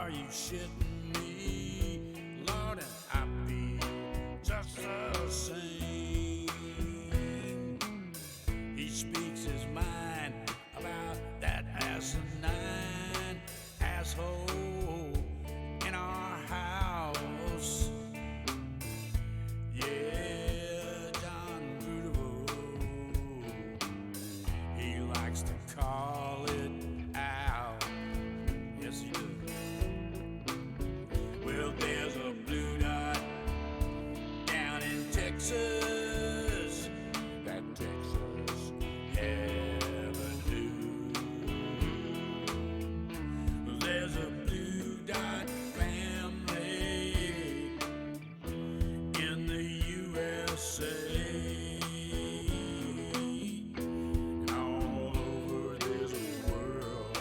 Are you shitting me? Lord, and I feel just the same. He speaks his mind about that asinine asshole in our house. Yeah, John Beautiful, he likes to call it out. Yes, he does. Well, there's a blue dot down in Texas, that Texas Avenue. There's a blue dot family in the USA. And all over this world.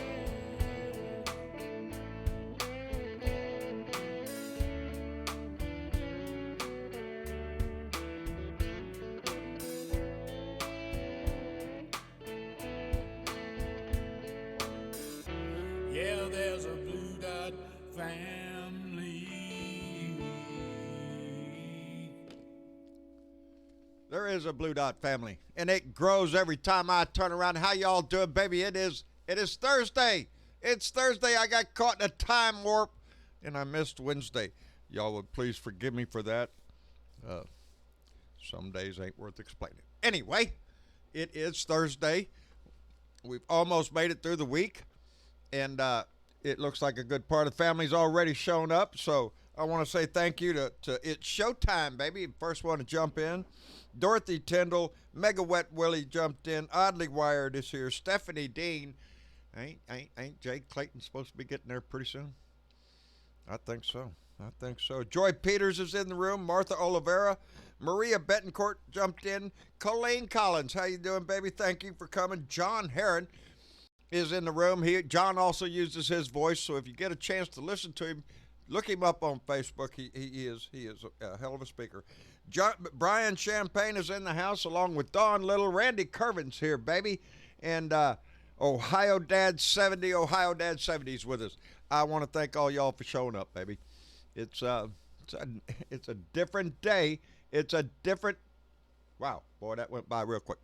Yeah, there's a blue dot family. There is a Blue Dot family, and it grows every time I turn around. How y'all doing, baby? It is Thursday. It's Thursday. I got caught in a time warp, and I missed Wednesday. Y'all would please forgive me for that. Some days ain't worth explaining. Anyway, it is Thursday. We've almost made it through the week, and it looks like a good part of the family's already shown up. So I want to say thank you to It's Showtime, baby. First one to jump in. Dorothy Tyndall, Mega Wet Willie jumped in. Oddly Wired is here. Stephanie Dean. Ain't Jake Clayton supposed to be getting there pretty soon? I think so. Joy Peters is in the room. Martha Oliveira. Maria Betancourt jumped in. Colleen Collins, how you doing, baby? Thank you for coming. John Heron is in the room. John also uses his voice, so if you get a chance to listen to him, look him up on Facebook. He is a hell of a speaker. Brian Champagne is in the house along with Dawn Little. Randy Curvin's here, baby. And Ohio Dad 70's with us. I want to thank all y'all for showing up, baby. It's a different day. Wow, boy, that went by real quick.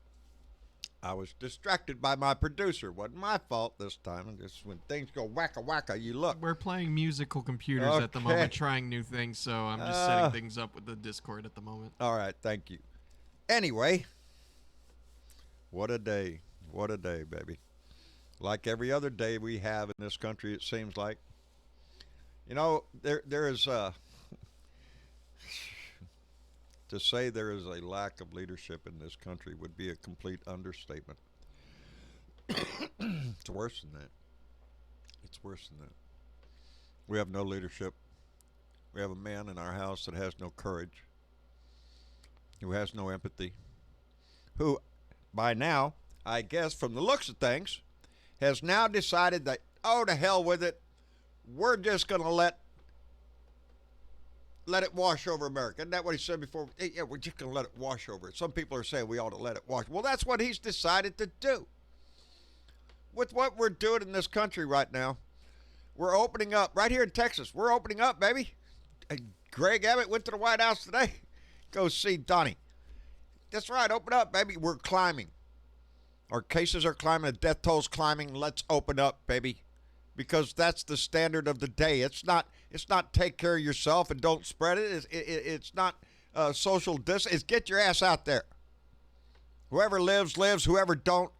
I was distracted by my producer. Wasn't my fault this time. Just when things go wacka wacka, you look. We're playing musical computers at the moment, trying new things, so I'm just setting things up with the Discord at the moment. All right, thank you. Anyway, what a day. What a day, baby. Like every other day we have in this country, it seems like. You know, there is to say there is a lack of leadership in this country would be a complete understatement. It's worse than that. We have no leadership. We have a man in our house that has no courage, who has no empathy, who, by now, I guess from the looks of things, has now decided that, oh, to hell with it, we're just going to let it wash over America. Isn't that what he said before? Yeah, we're just going to let it wash over it. Some people are saying we ought to let it wash. Well, that's what he's decided to do. With what we're doing in this country right now, we're opening up. Right here in Texas, we're opening up, baby. Greg Abbott went to the White House today. Go see Donnie. That's right, open up, baby. We're climbing. Our cases are climbing, the death toll's climbing. Let's open up, baby. Because that's the standard of the day. It's not take care of yourself and don't spread it. It's not social distance. It's get your ass out there. Whoever lives, lives. Whoever don't.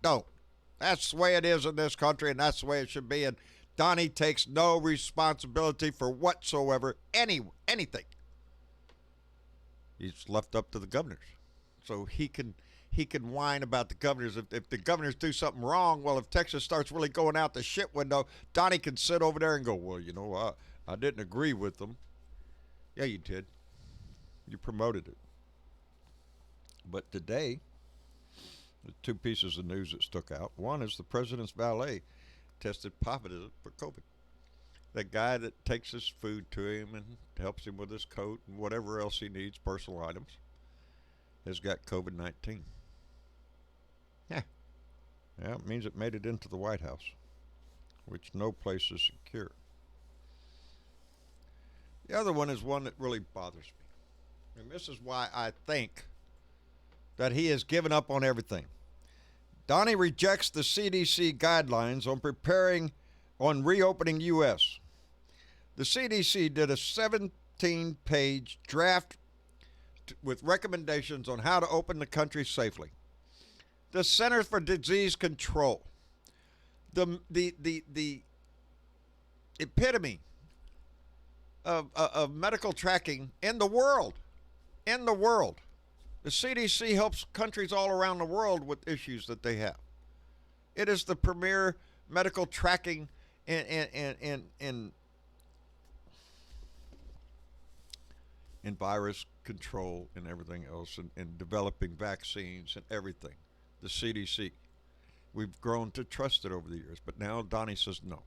That's the way it is in this country, and that's the way it should be. And Donnie takes no responsibility for whatsoever, anything. He's left up to the governors. So he can whine about the governors. If the governors do something wrong, well, if Texas starts really going out the shit window, Donnie can sit over there and go, well, you know, I didn't agree with them. Yeah, you did. You promoted it. But today, the two pieces of news that stuck out. One is the president's valet tested positive for COVID. That guy that takes his food to him and helps him with his coat and whatever else he needs, personal items, has got COVID-19. Yeah, it means it made it into the White House, which no place is secure. The other one is one that really bothers me. And this is why I think that he has given up on everything. Donnie rejects the CDC guidelines on reopening U.S. The CDC did a 17-page draft with recommendations on how to open the country safely. The Centers for Disease Control, the epitome of medical tracking in the world. The CDC helps countries all around the world with issues that they have. It is the premier medical tracking in virus control and everything else, and developing vaccines and everything. The CDC. We've grown to trust it over the years, but now Donnie says no.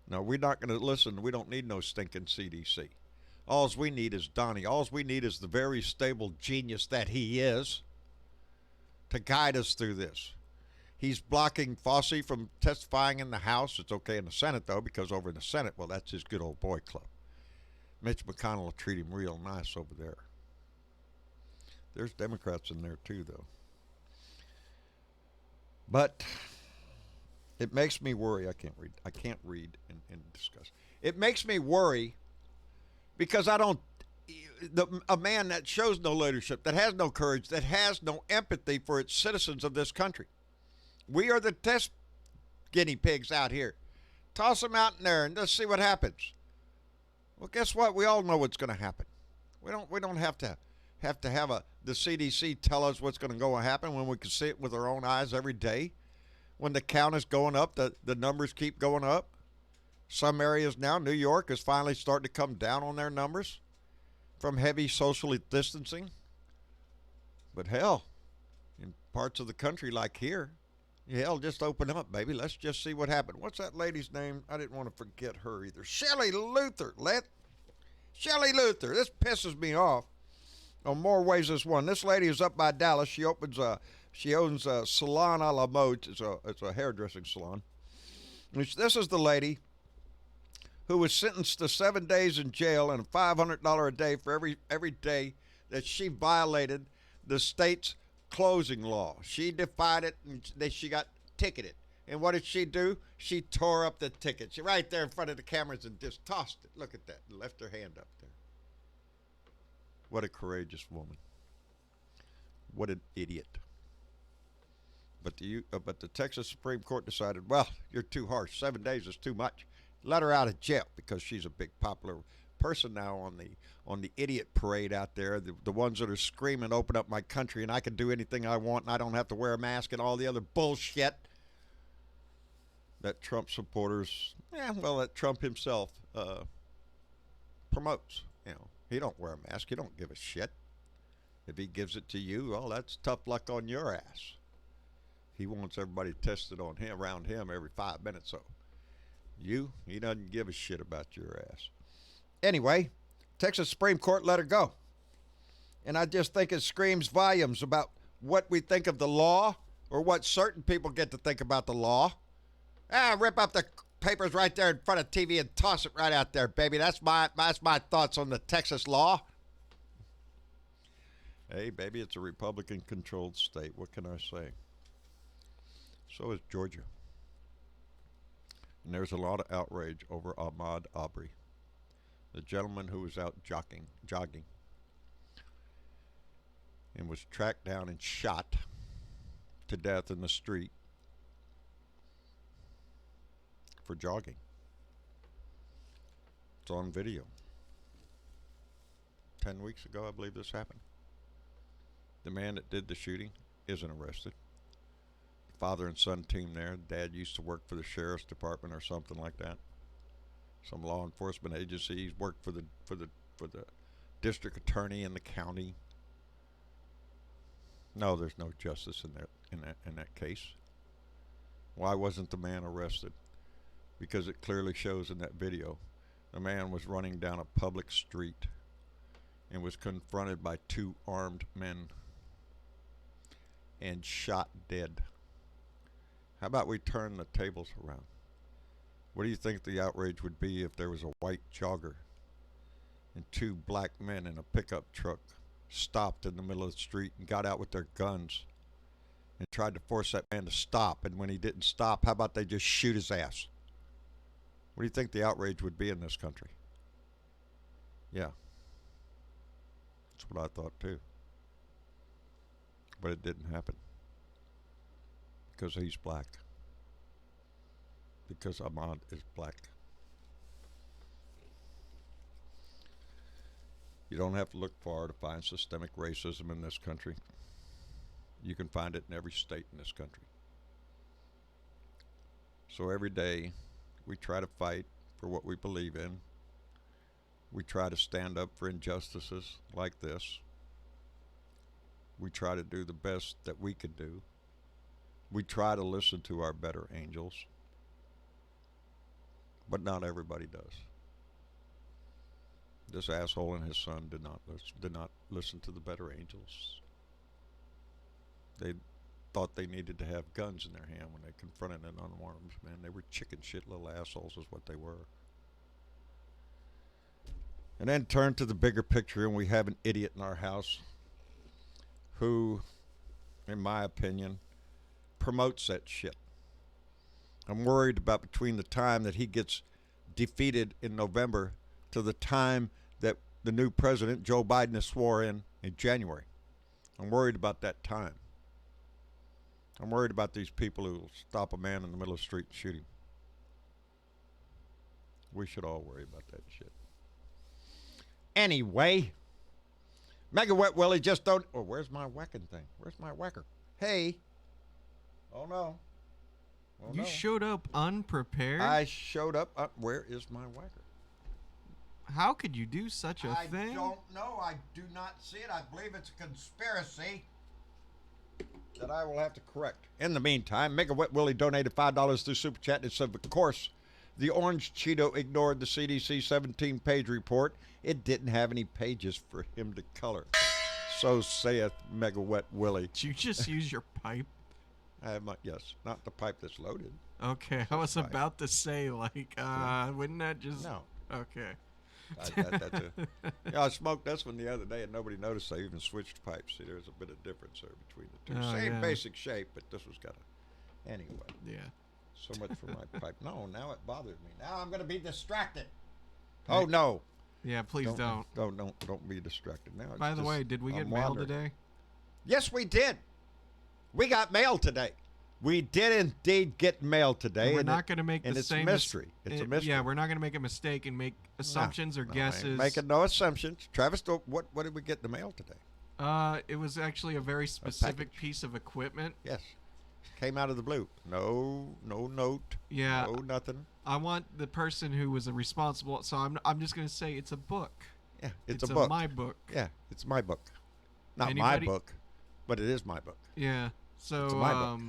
No, we're not going to listen. We don't need no stinking CDC. All we need is Donnie. All we need is the very stable genius that he is to guide us through this. He's blocking Fauci from testifying in the House. It's okay in the Senate, though, because over in the Senate, well, that's his good old boy club. Mitch McConnell will treat him real nice over there. There's Democrats in there, too, though. But it makes me worry. I can't read and discuss. It makes me worry because a man that shows no leadership, that has no courage, that has no empathy for its citizens of this country. We are the test guinea pigs out here. Toss them out in there and just see what happens. Well, guess what? We all know what's going to happen. We don't have to have the CDC tell us what's going to go and happen when we can see it with our own eyes every day. When the count is going up, the numbers keep going up. Some areas now, New York is finally starting to come down on their numbers from heavy social distancing. But hell, in parts of the country like here, hell, just open up, baby. Let's just see what happened. What's that lady's name? I didn't want to forget her either. Shelley Luther. Shelley Luther. This pisses me off on more ways than one. This lady is up by Dallas. She owns a salon a la mode. It's a hairdressing salon. This is the lady who was sentenced to 7 days in jail and $500 a day for every day that she violated the state's closing law. She defied it, and she got ticketed. And what did she do? She tore up the ticket. She right there in front of the cameras and just tossed it. Look at that. Left her hand up there. What a courageous woman. What an idiot. But the Texas Supreme Court decided, well, you're too harsh. 7 days is too much. Let her out of jail because she's a big popular person now on the idiot parade out there. The ones that are screaming, open up my country and I can do anything I want and I don't have to wear a mask and all the other bullshit that Trump supporters, that Trump himself promotes. He don't wear a mask. He don't give a shit. If he gives it to you, well, that's tough luck on your ass. He wants everybody tested on him, around him every 5 minutes. So he doesn't give a shit about your ass. Anyway, Texas Supreme Court let her go. And I just think it screams volumes about what we think of the law or what certain people get to think about the law. Rip up the papers right there in front of TV and toss it right out there, baby. That's my thoughts on the Texas law. Hey, baby, it's a Republican-controlled state. What can I say? So is Georgia. And there's a lot of outrage over Ahmaud Arbery, the gentleman who was out jogging and was tracked down and shot to death in the street for jogging. It's on video. 10 weeks ago, I believe this happened. The man that did the shooting isn't arrested. Father and son team there. Dad used to work for the sheriff's department or something like that. Some law enforcement agency. He's worked for the district attorney in the county. No, there's no justice in that case. Why wasn't the man arrested? Because it clearly shows in that video the man was running down a public street and was confronted by 2 armed men and shot dead. How about we turn the tables around? What do you think the outrage would be if there was a white jogger and two black men in a pickup truck stopped in the middle of the street and got out with their guns and tried to force that man to stop. And when he didn't stop, how about they just shoot his ass? What do you think the outrage would be in this country? Yeah. That's what I thought too. But it didn't happen. Because he's black. Because Ahmaud is black. You don't have to look far to find systemic racism in this country. You can find it in every state in this country. So every day we try to fight for what we believe in. We try to stand up for injustices like this. We try to do the best that we could do. We try to listen to our better angels. But not everybody does. This asshole and his son did not listen to the better angels. They thought they needed to have guns in their hand when they confronted an unarmed man. They were chicken shit little assholes is what they were. And then turn to the bigger picture, and we have an idiot in our house who, in my opinion, promotes that shit. I'm worried about between the time that he gets defeated in November to the time that the new president, Joe Biden, is sworn in January. I'm worried about that time. I'm worried about these people who stop a man in the middle of the street and shoot him. We should all worry about that shit. Anyway, Mega Wet Willie just don't... Oh, where's my whacking thing? Where's my whacker? Hey. Oh, no. Oh, You no. showed up unprepared? I showed up. Where is my whacker? How could you do such a thing? I don't know. I do not see it. I believe it's a conspiracy that I will have to correct. In the meantime, Mega Wet Willie donated $5 through Super Chat and said, of course, the Orange Cheeto ignored the CDC 17-page report. It didn't have any pages for him to color. So saith Mega Wet Willie. Did you just use your pipe? I have my, yes, not the pipe that's loaded. Okay, I was Pipe. about to say, like, wouldn't that just... No. Okay. Yeah, I smoked this one the other day and nobody noticed. I even switched pipes. See, there's a bit of difference there between the two. Oh, Same yeah. basic shape, but this was got a... Anyway, Yeah. so much for my pipe. No, now it bothers me. Now I'm going to be distracted. Oh, no. Yeah, please don't. Don't be distracted now. It's By the just- way, did we get I'm mail wandering. today? Yes, we did. We got mail today. We did indeed get mail today. We're and not going to make and the it's same a mystery. It's a mystery. Yeah, we're not going to make a mistake and make assumptions or No, I ain't guesses. making no assumptions. Travis, what did we get in the mail today? It was actually a very specific piece of equipment. Yes. Came out of the blue. No note. Yeah. No nothing. I want the person who was responsible. So I'm just going to say it's a book. Yeah, it's a It's book. my book. Yeah, it's my book. Not Anybody- my book, but it is my book. Yeah. So It's my book.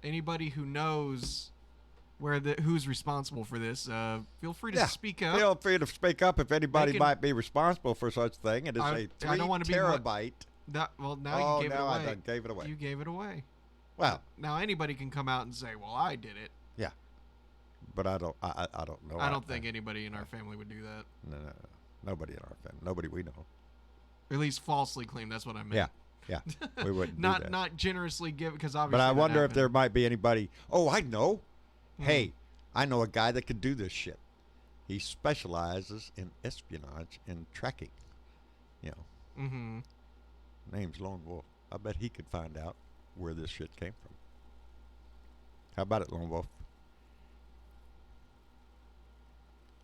Anybody who knows who's responsible for this, feel free to Yeah, speak up. Feel free to speak up if anybody can- might be responsible for such thing. It is a 3 I don't wanna be one- terabyte. Now Oh, you gave it now I away. done gave it away. You gave it away. Well, Now anybody can come out and say, "Well, I did it." yeah, but I don't know. I don't think anybody in our family would do that. No. Nobody in our family. Nobody we know. Or at least falsely claim. That's what I meant. Yeah, we wouldn't do not that. not generously give because obviously. But I that wonder if happened. there might be anybody. Oh, I know. Hmm. Hey, I know a guy that could do this shit. He specializes in espionage and tracking. You know, Mm-hmm. name's Lone Wolf. I bet he could find out where this shit came from. How about it, Lone Wolf?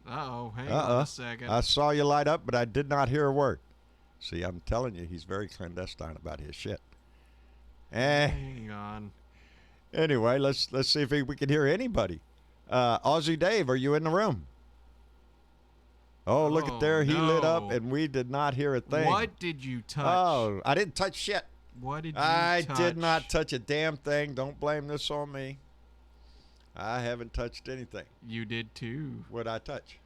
Uh-oh. Hang on a second. I saw you light up, but I did not hear a word. See, I'm telling you, he's very clandestine about his shit. Hang on. Anyway, let's see if we can hear anybody. Aussie Dave, are you in the room? Oh, look Oh, at there. He lit up, no. and we did not hear a thing. What did you touch? Oh, I didn't touch shit. What did you I touch? did not touch a damn thing. Don't blame this on me. I haven't touched anything. You did too. What'd I touch?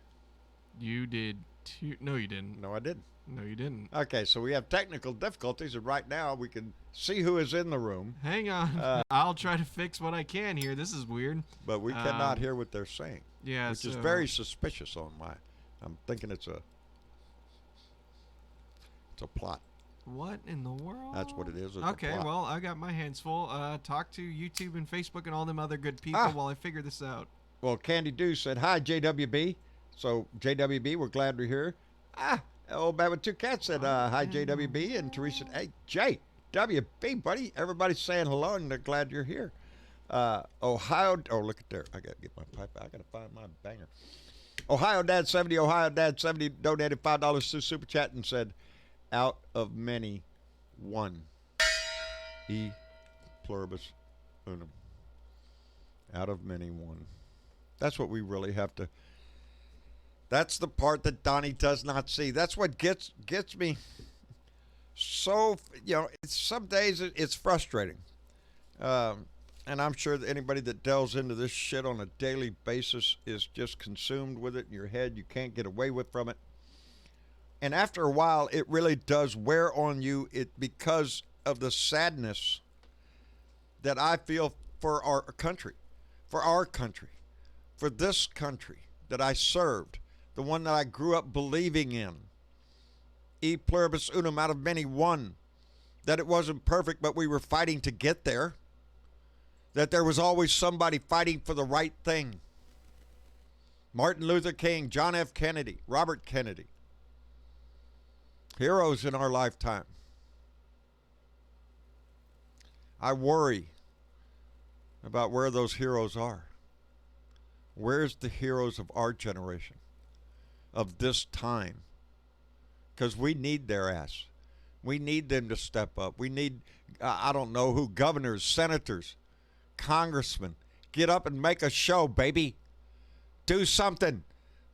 You did too. No, you didn't. No, I didn't. No, you didn't. Okay, so we have technical difficulties, and right now we can see who is in the room, Hang on. I'll try to fix what I can here. This is weird. but we cannot hear what they're saying, Yeah, which is so- very suspicious on my. I'm thinking it's a. It's a plot. What in the world? That's what it is. It's Okay, a plot. well, I got my hands full. Talk to YouTube and Facebook and all them other good people while I figure this out. Well, Candy Dew said, hi, JWB. So, JWB, we're glad we're here. Old Bad with Two Cats said, hi, JWB. And Teresa, hey, JWB, buddy. Everybody's saying hello, and they're glad you're here. Ohio, look at there. I got to get my pipe. I got to find my banger. Ohio Dad 70, Ohio Dad 70 donated $5 to Super Chat and said, out of many, one. E pluribus unum. Out of many, one. That's what we really have to. That's the part that Donnie does not see. That's what gets me so, some days it's frustrating. And I'm sure that anybody that delves into this shit on a daily basis is just consumed with it in your head. You can't get away from it. And after a while, it really does wear on you because of the sadness that I feel for our country, for this country that I served, the one that I grew up believing in. E pluribus unum, out of many, one. That it wasn't perfect, but we were fighting to get there. That there was always somebody fighting for the right thing. Martin Luther King, John F. Kennedy, Robert Kennedy. Heroes in our lifetime. I worry about where those heroes are. Where's the heroes of our generation, of this time? Because we need their ass. We need them to step up. We need, I don't know who, governors, senators, congressmen. Get up and make a show, baby. Do something.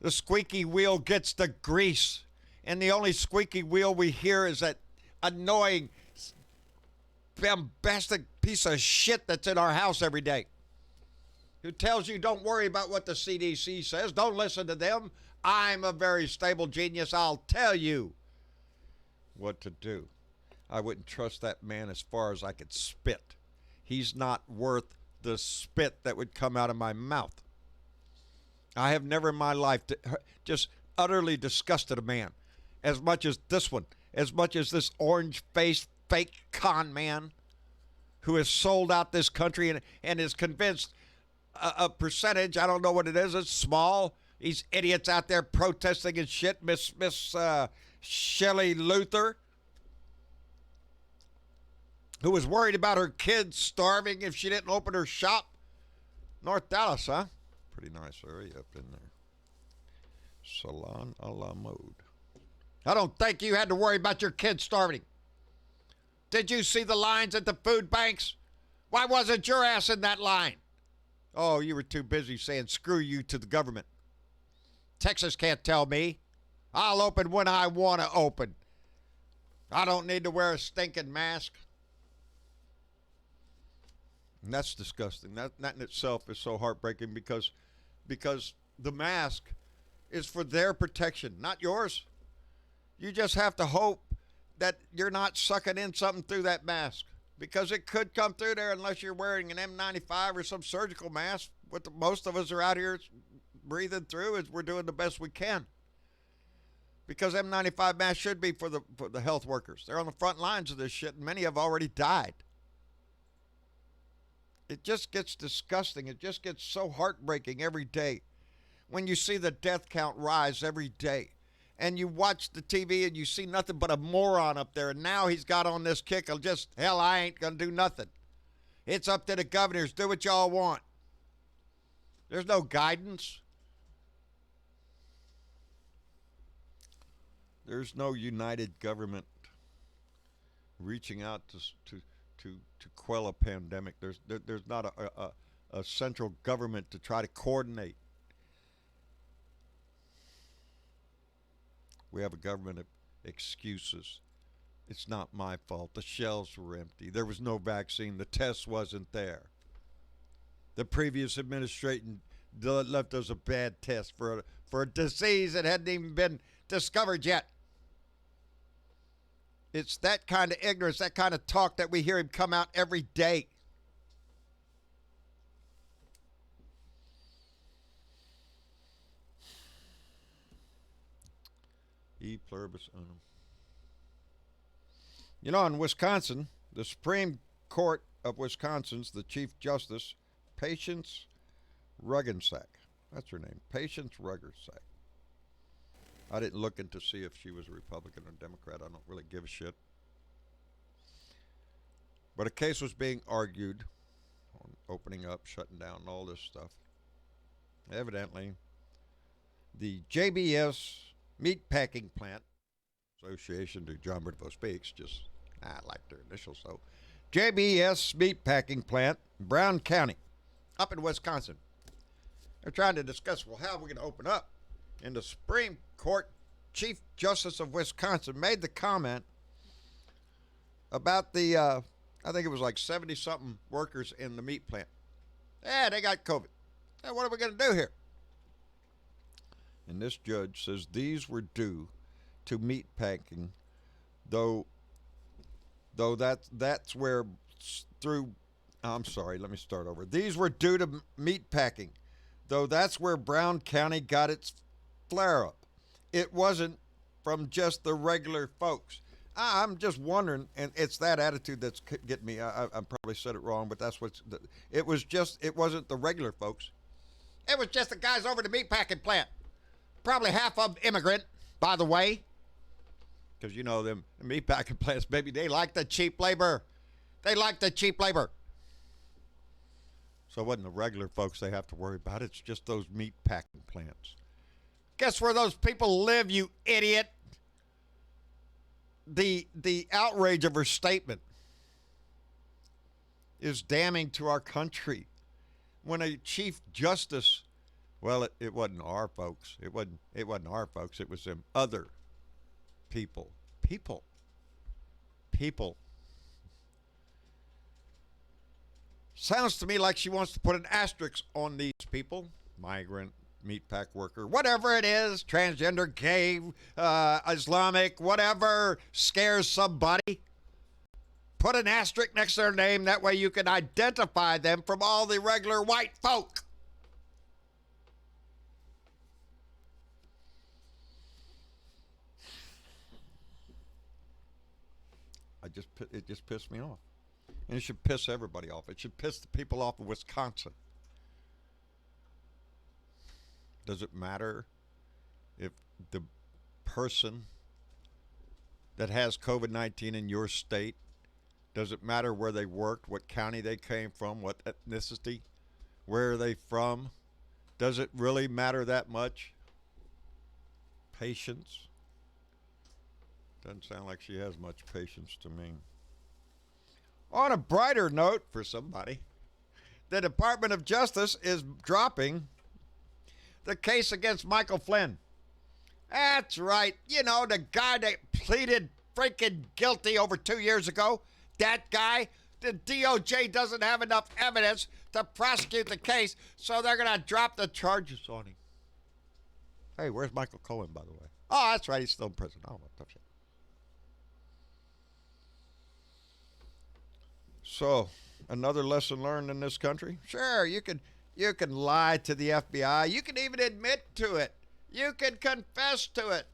The squeaky wheel gets the grease. And the only squeaky wheel we hear is that annoying, bombastic piece of shit that's in our house every day. Who tells you don't worry about what the CDC says. Don't listen to them. I'm a very stable genius. I'll tell you what to do. I wouldn't trust that man as far as I could spit. He's not worth the spit that would come out of my mouth. I have never in my life just utterly disgusted a man as much as this one, as much as this orange-faced fake con man who has sold out this country and is convinced a percentage, I don't know what it is, it's small. These idiots out there protesting and shit. Miss Shelley Luther, who was worried about her kids starving if she didn't open her shop. North Dallas, huh? Pretty nice area up in there. Salon a la mode. I don't think you had to worry about your kids starving. Did you see the lines at the food banks? Why wasn't your ass in that line? Oh, you were too busy saying screw you to the government. Texas can't tell me. I'll open when I want to open. I don't need to wear a stinking mask. And that's disgusting. That in itself is so heartbreaking because the mask is for their protection, not yours. You just have to hope that you're not sucking in something through that mask, because it could come through there unless you're wearing an N95 or some surgical mask. What most of us are out here breathing through is we're doing the best we can. Because N95 masks should be for the health workers. They're on the front lines of this shit, and many have already died. It just gets disgusting. It just gets so heartbreaking every day when you see the death count rise every day. And you watch the TV and you see nothing but a moron up there. And now he's got on this kick of just, hell, I ain't going to do nothing. It's up to the governors. Do what y'all want. There's no guidance. There's no united government reaching out to quell a pandemic. There's not a central government to try to coordinate. We have a government of excuses. It's not my fault. The shelves were empty. There was no vaccine. The test wasn't there. The previous administration left us a bad test for a disease that hadn't even been discovered yet. It's that kind of ignorance, that kind of talk that we hear him come out every day. E pluribus unum. You know, in Wisconsin, the Supreme Court of Wisconsin's the Chief Justice, Patience Ruggensack. That's her name, Patience Ruggensack. I didn't look in to see if she was a Republican or Democrat. I don't really give a shit. But a case was being argued on opening up, shutting down, all this stuff. Evidently, the JBS Meatpacking Plant Association, to John Bridwell Speaks, just, I like their initials, so. JBS Meatpacking Plant, Brown County, up in Wisconsin. They're trying to discuss, well, how are we going to open up? And the Supreme Court Chief Justice of Wisconsin made the comment about the, I think it was like 70-something workers in the meat plant. Yeah, they got COVID. Hey, what are we going to do here? And this judge says these were due to meat packing, though that's where through, I'm sorry, let me start over. These were due to meat packing, though that's where Brown County got its flare-up. It wasn't from just the regular folks. I'm just wondering, and it's that attitude that's getting me. I probably said it wrong, but that's what's. It wasn't the regular folks. It was just the guys over the meatpacking plant. Probably half of them immigrant, by the way. Because you know them meatpacking plants, baby, they like the cheap labor. They like the cheap labor. So it wasn't the regular folks they have to worry about. It's just those meatpacking plants. Guess where those people live, you idiot? The outrage of her statement is damning to our country. When a chief justice, well, it wasn't our folks. It wasn't our folks. It was them other people. People. Sounds to me like she wants to put an asterisk on these people. Migrant, meatpack worker, whatever it is, transgender, gay, Islamic, whatever scares somebody. Put an asterisk next to their name. That way you can identify them from all the regular white folk. It just pissed me off. And it should piss everybody off. It should piss the people off of Wisconsin. Does it matter if the person that has COVID-19 in your state, does it matter where they worked, what county they came from, what ethnicity, where are they from? Does it really matter that much? Patience? Doesn't sound like she has much patience to me. On a brighter note for somebody, the Department of Justice is dropping the case against Michael Flynn. That's right. You know, the guy that pleaded freaking guilty over 2 years ago. That guy, the DOJ doesn't have enough evidence to prosecute the case, so they're going to drop the charges on him. Hey, where's Michael Cohen, by the way? Oh, that's right. He's still in prison. Oh, what the shit. So, another lesson learned in this country? Sure, you can lie to the FBI. You can even admit to it. You can confess to it.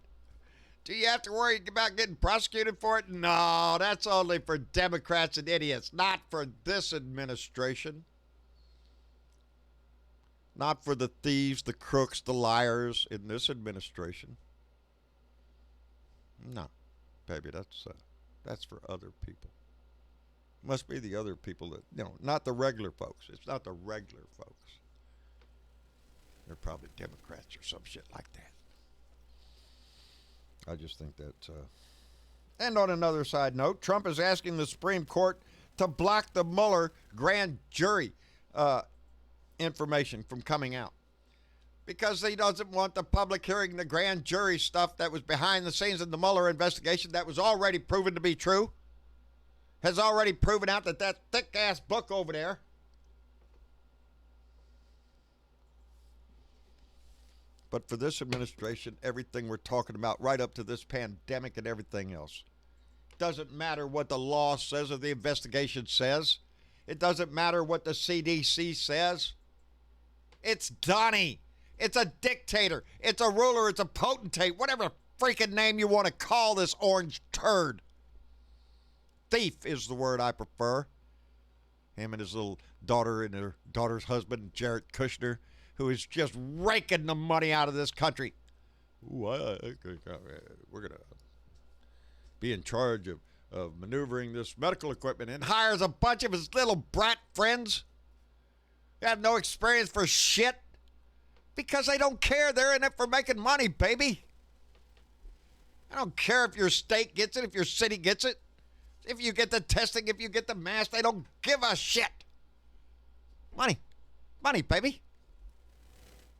Do you have to worry about getting prosecuted for it? No, that's only for Democrats and idiots, not for this administration. Not for the thieves, the crooks, the liars in this administration. No, baby, that's for other people. Must be the other people that, not the regular folks. It's not the regular folks. They're probably Democrats or some shit like that. I just think that. And on another side note, Trump is asking the Supreme Court to block the Mueller grand jury information from coming out. Because he doesn't want the public hearing the grand jury stuff that was behind the scenes in the Mueller investigation that was already proven to be true. Has already proven out that thick-ass book over there. But for this administration, everything we're talking about right up to this pandemic and everything else, doesn't matter what the law says or the investigation says. It doesn't matter what the CDC says. It's Donnie. It's a dictator. It's a ruler. It's a potentate. Whatever freaking name you want to call this orange turd. thief is the word I prefer. Him and his little daughter and her daughter's husband, Jared Kushner, who is just raking the money out of this country. Ooh, we're going to be in charge of maneuvering this medical equipment, and hires a bunch of his little brat friends who have no experience for shit because they don't care. They're in it for making money, baby. I don't care if your state gets it, if your city gets it, if you get the testing, if you get the mask. They don't give a shit. Money. Money, baby.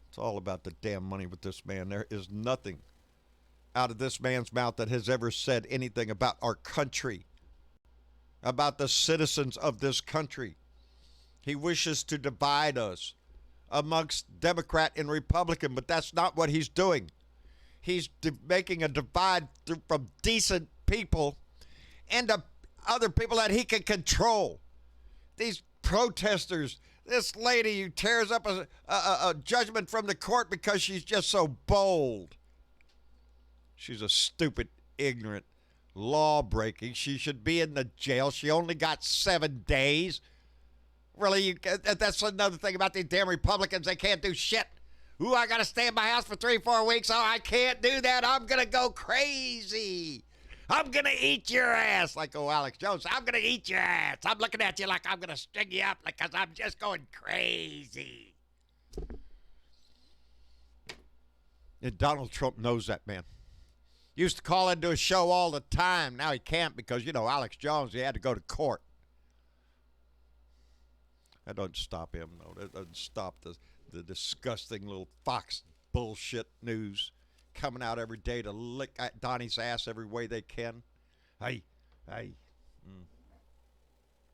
It's all about the damn money with this man. There is nothing out of this man's mouth that has ever said anything about our country, about the citizens of this country. He wishes to divide us amongst Democrat and Republican, but that's not what he's doing. He's making a divide from decent people into other people that he can control. These protesters, this lady who tears up a judgment from the court because she's just so bold. She's a stupid, ignorant, law-breaking. She should be in the jail. She only got 7 days. Really, that's another thing about these damn Republicans. They can't do shit. Ooh, I got to stay in my house for 3-4 weeks. Oh, I can't do that. I'm going to go crazy. I'm going to eat your ass. Like, oh, Alex Jones, I'm going to eat your ass. I'm looking at you like I'm going to string you up because I'm just going crazy. And Donald Trump knows that, man. Used to call into a show all the time. Now he can't because, Alex Jones, he had to go to court. That doesn't stop him, though. That doesn't stop the disgusting little Fox bullshit news coming out every day to lick at Donnie's ass every way they can. Hey.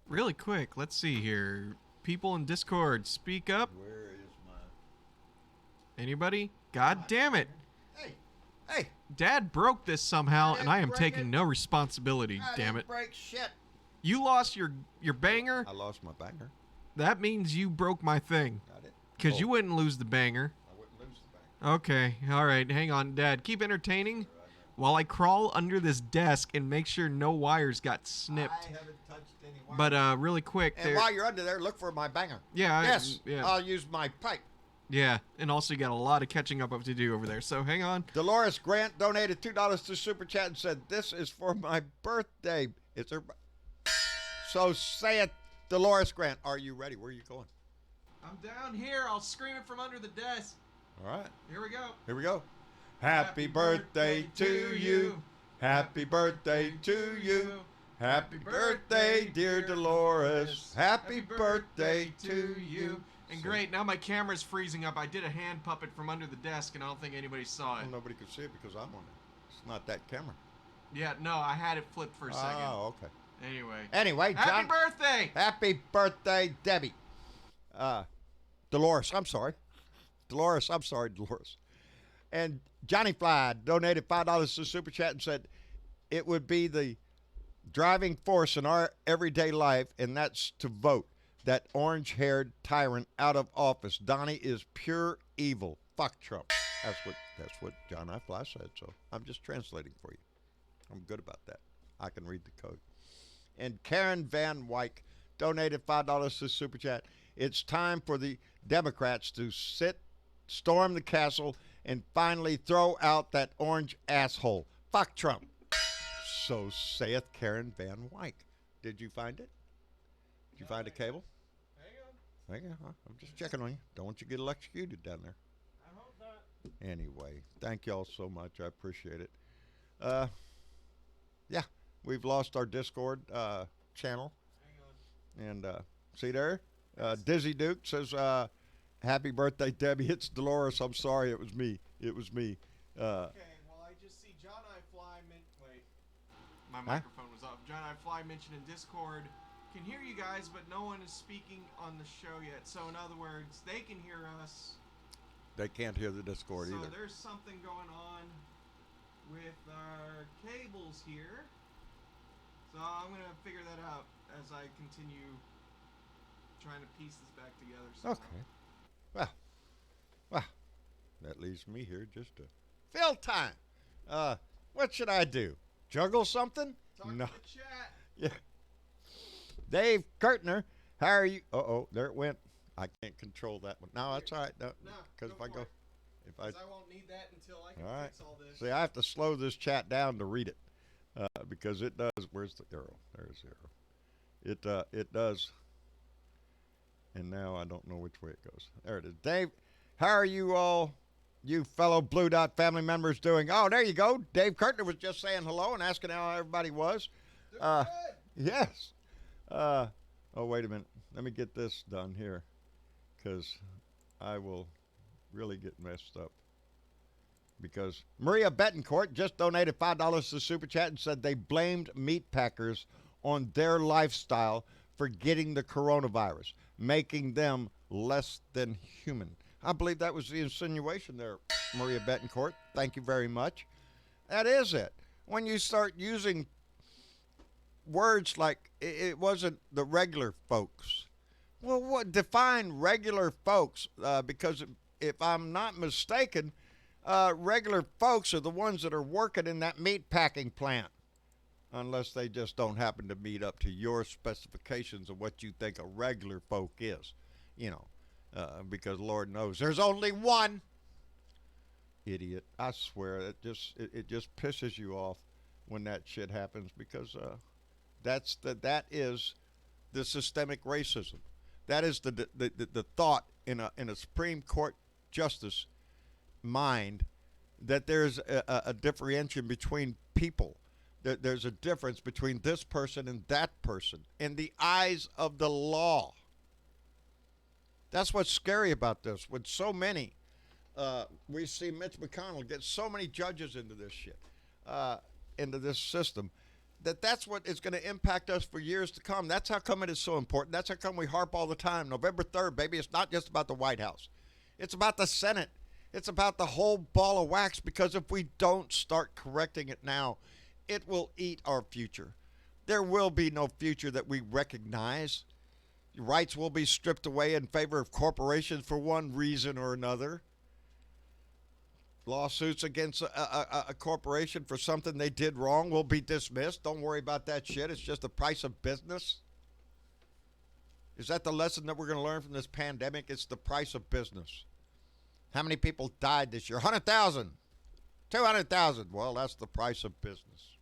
Really quick, let's see here. People in Discord, speak up. Where is my... Anybody? God damn it. Hey. Dad broke this somehow, I and I am didn't break taking it. no responsibility, I damn didn't it. break shit. You lost your banger? I lost my banger. That means you broke my thing. Got it. Because you wouldn't lose the banger. I wouldn't lose the banger. Okay, alright, hang on, Dad. Keep entertaining while I crawl under this desk and make sure no wires got snipped. I haven't touched any wire. But really quick, And while you're under there, look for my banger. Yeah, Yes, yeah. I'll use my pipe. Yeah, and also you got a lot of catching up to do over there. So hang on. Dolores Grant donated $2 to Super Chat and said, "This is for my birthday." It's her. So say it, Dolores Grant. Are you ready? Where are you going? I'm down here. I'll scream it from under the desk. All right. Here we go. Here we go. Happy birthday to you. Happy birthday to you. Happy birthday, dear Dolores. Happy birthday to you. And great, now my camera's freezing up. I did a hand puppet from under the desk, and I don't think anybody saw it. Well, nobody could see it because I'm on it. It's not that camera. Yeah, no, I had it flipped for a second. Oh, okay. Anyway, John. happy birthday! Happy birthday, Debbie. Dolores, I'm sorry. Dolores. And Johnny Fly donated $5 to Super Chat and said it would be the driving force in our everyday life, and that's to vote that orange-haired tyrant out of office. Donnie is pure evil. Fuck Trump. That's what John I. Fly said, so I'm just translating for you. I'm good about that. I can read the code. And Karen Van Wyck donated $5 to Super Chat. It's time for the Democrats to storm the castle, and finally throw out that orange asshole. Fuck Trump. So saith Karen Van Wyck. Did you find it? Did you find a cable? Hang on. Huh? I'm just checking on you. Don't want you to get electrocuted down there. I hope not. Anyway, thank y'all so much. I appreciate it. Yeah, we've lost our Discord channel. Hang on. And see there? Dizzy Duke says, happy birthday, Debbie. It's Dolores. I'm sorry. It was me. Okay, well, I just see John I. Fly. Wait. My microphone was off. John I. Fly mentioned in Discord, can hear you guys, but no one is speaking on the show yet. So in other words, they can hear us. They can't hear the Discord So either. there's something going on with our cables here. So I'm going to figure that out as I continue trying to piece this back together. Somehow. Okay. Well, that leaves me here just to fill time. What should I do? Juggle something? Talk No. to the chat. Yeah. Dave Kurtner, how are you? Uh-oh, there it went. I can't control that one. No, that's all right. No, Because if I for go, it. if I 'Cause I won't need that until I can All right. fix all this. see, I have to slow this chat down to read it because it does. Where's the arrow? There's the arrow. It does. And now I don't know which way it goes. There it is. Dave, how are you all, you fellow Blue Dot family members, doing? Oh, there you go. Dave Kurtner was just saying hello and asking how everybody was. They're Uh, good. Yes. Oh, wait a minute. Let me get this done here because I will really get messed up. Because Maria Betancourt just donated $5 to Super Chat and said they blamed meat packers on their lifestyle for getting the coronavirus, making them less than human. I believe that was the insinuation there, Maria Betancourt. Thank you very much. That is it. When you start using words like it wasn't the regular folks. Well, what define regular folks? Because if I'm not mistaken, regular folks are the ones that are working in that meat packing plant, unless they just don't happen to meet up to your specifications of what you think a regular folk is. You know, because Lord knows there's only one. Idiot! I swear it just pisses you off when that shit happens because that is the systemic racism. That is the thought in a Supreme Court justice mind that there's a differentiation between people. There's a difference between this person and that person in the eyes of the law. That's what's scary about this. With so many, we see Mitch McConnell get so many judges into this shit, into this system, that's what is going to impact us for years to come. That's how come it is so important. That's how come we harp all the time. November 3rd, baby, it's not just about the White House. It's about the Senate. It's about the whole ball of wax, because if we don't start correcting it now, it will eat our future. There will be no future that we recognize. Rights will be stripped away in favor of corporations for one reason or another. Lawsuits against a corporation for something they did wrong will be dismissed. Don't worry about that shit. It's just the price of business. Is that the lesson that we're going to learn from this pandemic? It's the price of business. How many people died this year? 100,000. 200,000. Well, that's the price of business.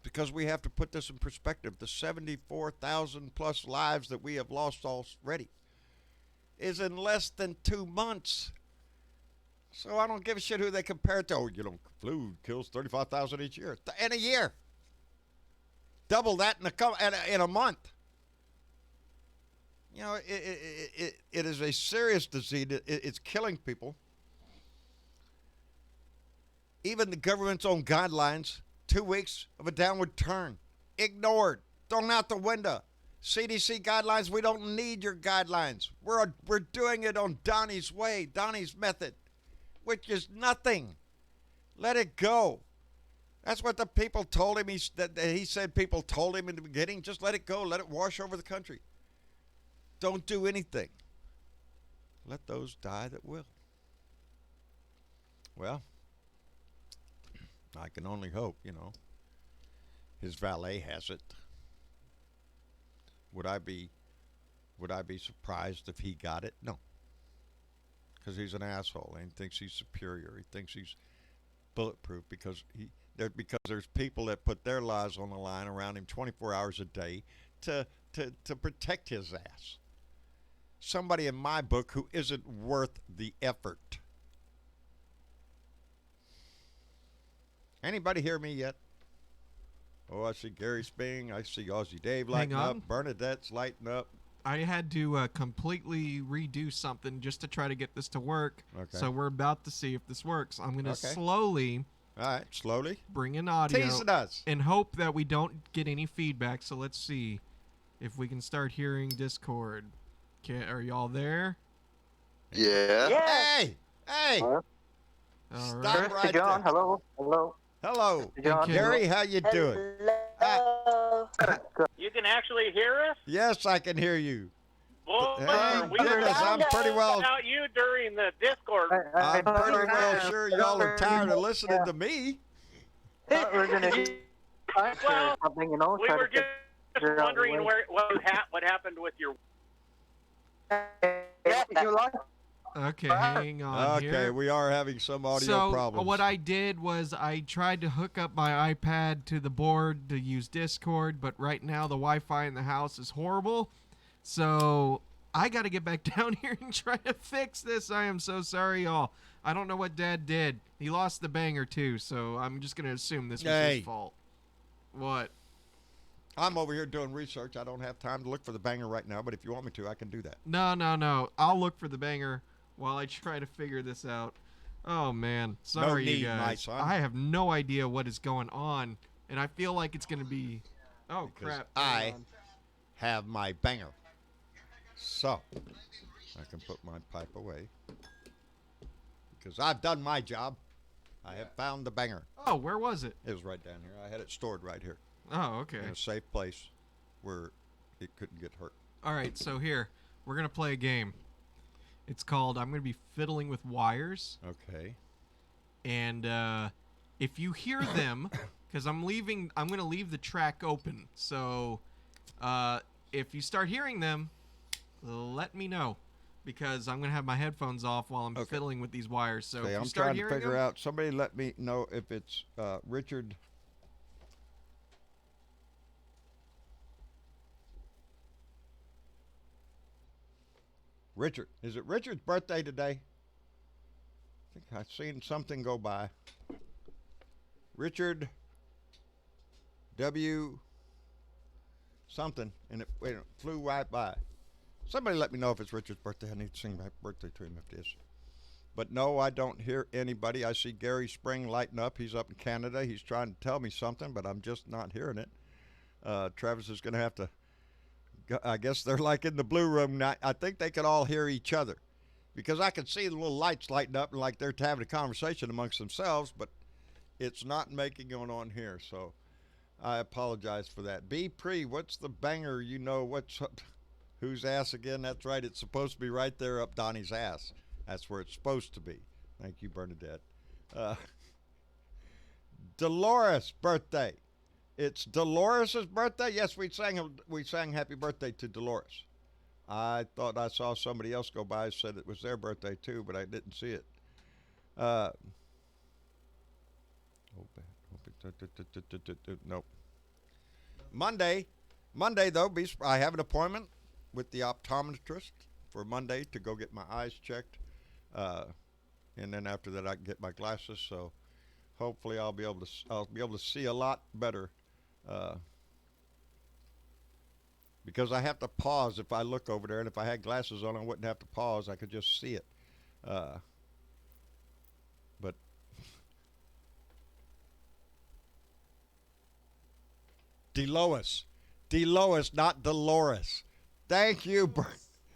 Because we have to put this in perspective. The 74,000 plus lives that we have lost already is in less than 2 months. So I don't give a shit who they compare it to. Oh, flu kills 35,000 each year. In a year. Double that in a month. You know, it is a serious disease. It's killing people. Even the government's own guidelines, 2 weeks of a downward turn. Ignored. Thrown out the window. CDC guidelines, we don't need your guidelines. We're doing it on Donnie's way, Donnie's method, which is nothing. Let it go. That's what the people told him. He said people told him in the beginning, just let it go. Let it wash over the country. Don't do anything. Let those die that will. Well, I can only hope, his valet has it. Would I be surprised if he got it? No. Because he's an asshole and he thinks he's superior. He thinks he's bulletproof because there's people that put their lives on the line around him 24 hours a day to protect his ass. Somebody in my book who isn't worth the effort. Anybody hear me yet? Oh, I see Gary Sping. I see Aussie Dave lighting up. Bernadette's lighting up. I had to completely redo something just to try to get this to work. Okay. So we're about to see if this works. I'm going to Okay. slowly All right, slowly. bring in audio Tease it us. and hope that we don't get any feedback. So let's see if we can start hearing Discord. Are y'all there? Yeah. Hey! Huh? All right. Stop right John, there. hello. Hello. John. Gary, how you doing? Hello. You can actually hear us? Yes, I can hear you. Boy, Thank we were goodness, I'm pretty well. about you during the Discord. I'm pretty well sure y'all are tired of listening to me. We're gonna. science Well, or something, you know. We try were to just figure out wondering a way. what happened with your. Yeah, you like Okay, hang on Okay, here. we are having some audio So problems. what I did was I tried to hook up my iPad to the board to use Discord, but right now the Wi-Fi in the house is horrible. So I got to get back down here and try to fix this. I am so sorry, y'all. I don't know what Dad did. He lost the banger too, so I'm just gonna assume this was Hey. his fault. What? I'm over here doing research. I don't have time to look for the banger right now, but if you want me to, I can do that. No. I'll look for the banger while I try to figure this out. Oh man, sorry need, you my guys. son. I have no idea what is going on, and I feel like it's gonna be. Oh Because crap! I Hang on. have my banger. So, I can put my pipe away. Because I've done my job. I have found the banger. Oh, where was it? It was right down here. I had it stored right here Oh, okay. in a safe place where it couldn't get hurt. All right, so here we're gonna play a game. It's called I'm gonna be fiddling with wires, Okay. and if you hear them, because I'm gonna leave the track open. So if you start hearing them, let me know, because I'm gonna have my headphones off while I'm Okay. fiddling with these wires. So Okay, if you I'm start trying to hearing figure them, out. Somebody let me know if it's Richard. Richard. Is it Richard's birthday today? I think I've seen something go by. Richard W. something, and it flew right by. Somebody let me know if it's Richard's birthday. I need to sing happy birthday to him if it is. But no, I don't hear anybody. I see Gary Spring lighting up. He's up in Canada. He's trying to tell me something, but I'm just not hearing it. Travis is going to have to. I guess they're like in the blue room now. I think they could all hear each other, because I could see the little lights lighting up and like they're having a conversation amongst themselves, but it's not making it on here. So I apologize for that. B. Pre, what's the banger? You know what's up? Whose ass again? That's right. It's supposed to be right there up Donnie's ass. That's where it's supposed to be. Thank you, Bernadette. Dolores' birthday. It's Dolores' birthday. Yes, we sang happy birthday to Dolores. I thought I saw somebody else go by and said it was their birthday too, but I didn't see it. Nope. Monday though, I have an appointment with the optometrist for Monday to go get my eyes checked, and then after that I can get my glasses. So hopefully I'll be able to see a lot better, because I have to pause if I look over there, and if I had glasses on I wouldn't have to pause. I could just see it. But Delois, not Dolores. Thank you.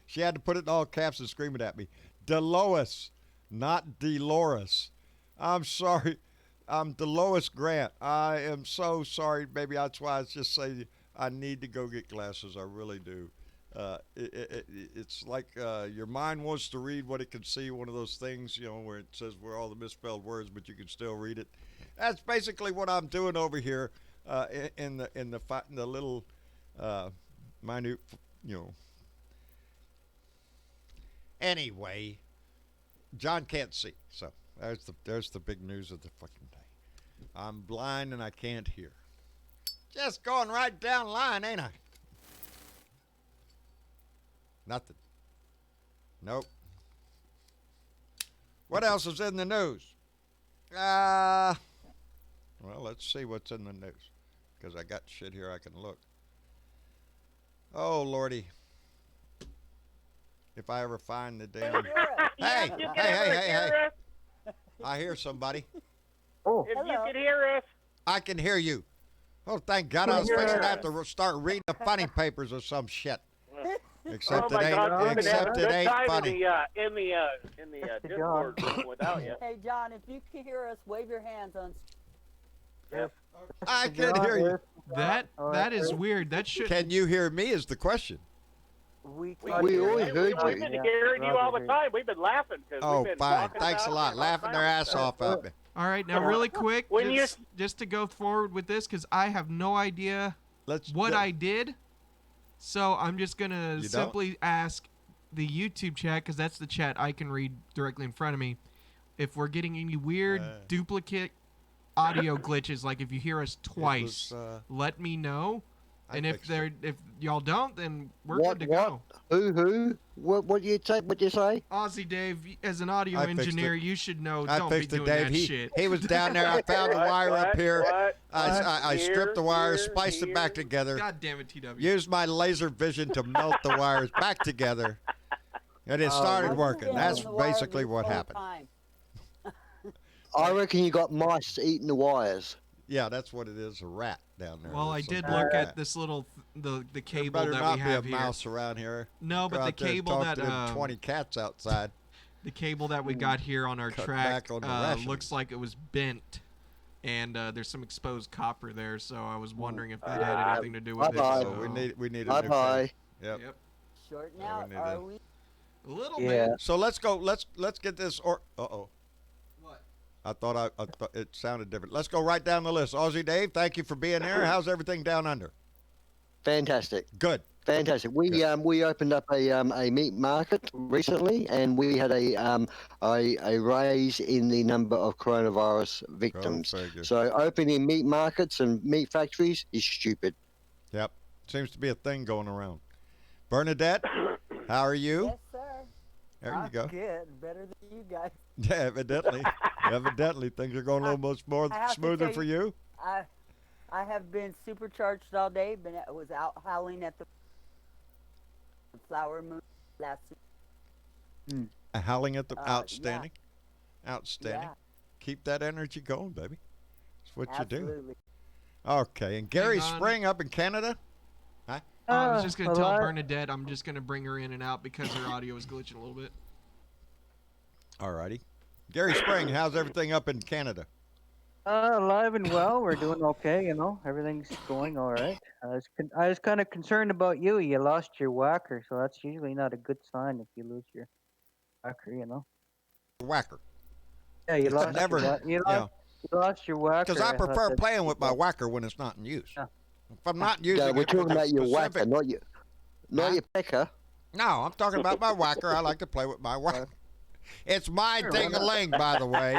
She had to put it in all caps and scream it at me. Delois, not Dolores. I'm sorry. I'm Delois Grant. I am so sorry, baby. That's why I just say I need to go get glasses. I really do. It's like your mind wants to read what it can see. One of those things, where it says where all the misspelled words, but you can still read it. That's basically what I'm doing over here in the little minute, Anyway, John can't see, so there's the big news of the fucking day. I'm blind and I can't hear. Just going right down the line, ain't I? Nothing. Nope. What else is in the news? Well, let's see what's in the news, because I got shit here I can look. Oh, Lordy. If I ever find the damn... Hey! I hear somebody. Oh, If you could hear us, I can hear you. Oh, thank God. I was fixing to have to start reading the funny papers or some shit. Except oh my God, we've been except having a it good ain't time funny. in the Discord room without you. Hey, John, if you can hear us, wave your hands on. I can hear you. That is weird. That should. Can you hear me is the question. we We always heard We've you. been hearing you all the time. We've been laughing. 'Cause Oh, we've been fine. talking Thanks a about lot. it Laughing their ass off at me. All right, now really quick, When you- just to go forward with this, because I have no idea what I did. So I'm just going to You simply ask the YouTube chat, because that's the chat I can read directly in front of me, if we're getting any weird duplicate audio glitches, like if you hear us twice, let me know. And if y'all don't, then we're good to go. Who? What you say? What you say? Aussie Dave, as an audio I fixed engineer, it. you should know. I Don't be fixed it, doing Dave. that He, shit. he was down there. I found the wire up here. I Here, stripped the wire, here, spliced it back here. together, God damn it, TW. used my laser vision to melt the wires back together, and it started I've working. been That's on the wire basically this what whole happened. time. I reckon you got mice eating the wires. Yeah, that's what it is, a rat down there. Well, I There's did some look rat. at this little the There cable better that not we have be a here. mouse around here. No, Go but the out there and cable talk that to them 20 cats outside. the cable that we got here on our Cut track back on the rationing. looks like it was bent, and there's some exposed copper there. So I was wondering if that had anything to do with it. bye-bye. So So. we need a Bye new bye. cable. Yep. Yep. Shorten Yeah, we out, need are to- we? A little Yeah. bit. So let's go. Let's get this. Uh-oh. What? I thought it sounded different. Let's go right down the list. Aussie Dave, thank you for being here. How's everything down under? Fantastic. Good. Fantastic. We opened up a meat market recently, and we had a raise in the number of coronavirus victims. very good. So opening meat markets and meat factories is stupid. Yep. Seems to be a thing going around. Bernadette, how are you? Yes, sir. There I'm you go. good. Better than you guys. Yeah, evidently things are going a little much more I have to smoother tell for you- you. I have been supercharged all day. I was out howling at the flower moon last week. Howling at the yeah. outstanding. Outstanding. Yeah, Keep that energy going, baby. That's what you do. absolutely. Okay, and Gary Hang on. Spring up in Canada. I was just gonna tell hello? Bernadette I'm just gonna bring her in and out because her audio is glitching a little bit. Alrighty. Gary Spring, how's everything up in Canada? Alive and well. We're doing okay, you know. Everything's going all right. I was kind of concerned about you. You lost your whacker, so that's usually not a good sign if you lose your whacker, you know. Whacker. Yeah, you It's lost never- you yeah. lost your whacker. Because I thought prefer that- playing with my whacker when it's not in use. Yeah. If I'm not using we're it, talking with a about your whacker, specific- not Huh? your pecker. No, I'm talking about my whacker. I like to play with my whacker. It's my ding-a-ling, by the way.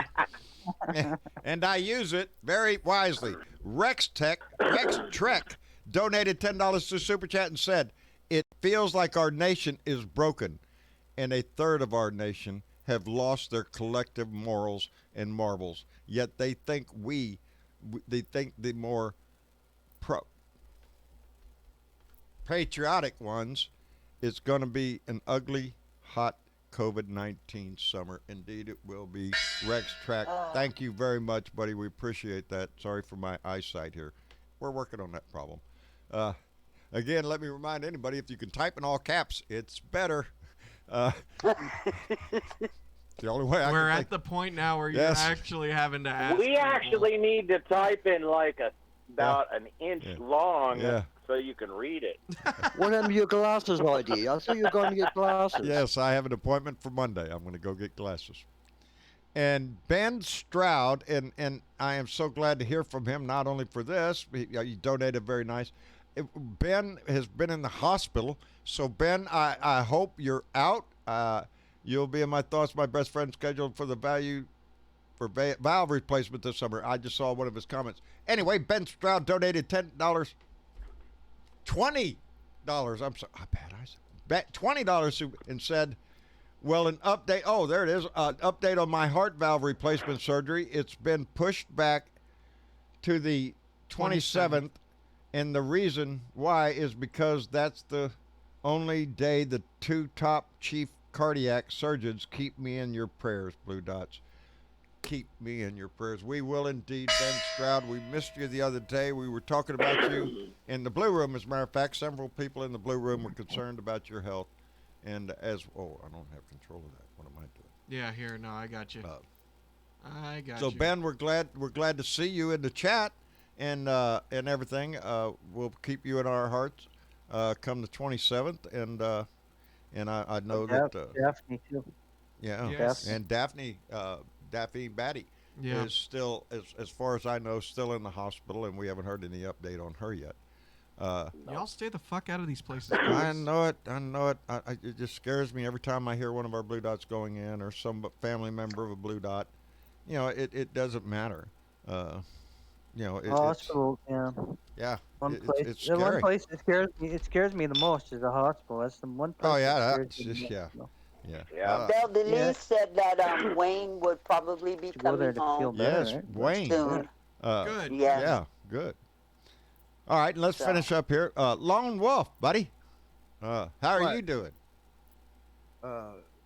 And I use it very wisely. Rex Trek donated $10 to Super Chat and said, "It feels like our nation is broken, and a third of our nation have lost their collective morals and marbles. Yet they think they think the more patriotic ones, it's going to be an ugly, hot COVID-19 summer. Indeed, it will be." Rex Track, thank you very much, buddy. We appreciate that. Sorry for my eyesight here. We're working on that problem. Again, let me remind anybody, if you can type in all caps, it's better. The only way I We're can at think. the point now where you're Yes. actually having to ask. We people. actually need to type in like about an inch Yeah. long Yeah. so you can read it. What happened to your glasses idea? I thought you were going to get glasses. Yes, I have an appointment for Monday. I'm going to go get glasses. And Ben Stroud, and I am so glad to hear from him, not only for this, he donated very nice. Ben has been in the hospital. So, Ben, I hope you're out. You'll be in my thoughts, my best friend scheduled for the valve replacement this summer. I just saw one of his comments. Anyway, Ben Stroud donated $10. $20. I'm sorry. I bet I said $20 and said, well, an update. Oh, there it is. Update on my heart valve replacement surgery. It's been pushed back to the 27th. And the reason why is because that's the only day the two top chief cardiac surgeons keep me in your prayers, Blue Dots. Keep me in your prayers. We will indeed, Ben Stroud. We missed you the other day. We were talking about you in the Blue Room. As a matter of fact, several people in the Blue Room were concerned about your health. And I don't have control of that. What am I doing? Yeah, here, no, I got you. I got So you. Ben, we're glad to see you in the chat and everything. We'll keep you in our hearts come the 27th, and I know that Daphne too. yeah, Yes. and Daphne Batty Yeah. is still, as far as I know, still in the hospital, and we haven't heard any update on her yet. Y'all stay the fuck out of these places. I please. know it. I know it. It just scares me every time I hear one of our Blue Dots going in, or some family member of a Blue Dot. You know, it doesn't matter. You know, Hospital, yeah. yeah, One it's, place, it's the one scary. place it scares me the most is the hospital. That's the one place. Oh yeah, that that's scares me just the yeah, most, you know. yeah. Yeah. Well, the Yeah. lease said that Wayne would probably be To go there coming to feel home better, Yes, right? Wayne. soon. Good. Yes. Yeah, good. All right, let's So- finish up here. Lone Wolf, buddy. How are What? you doing?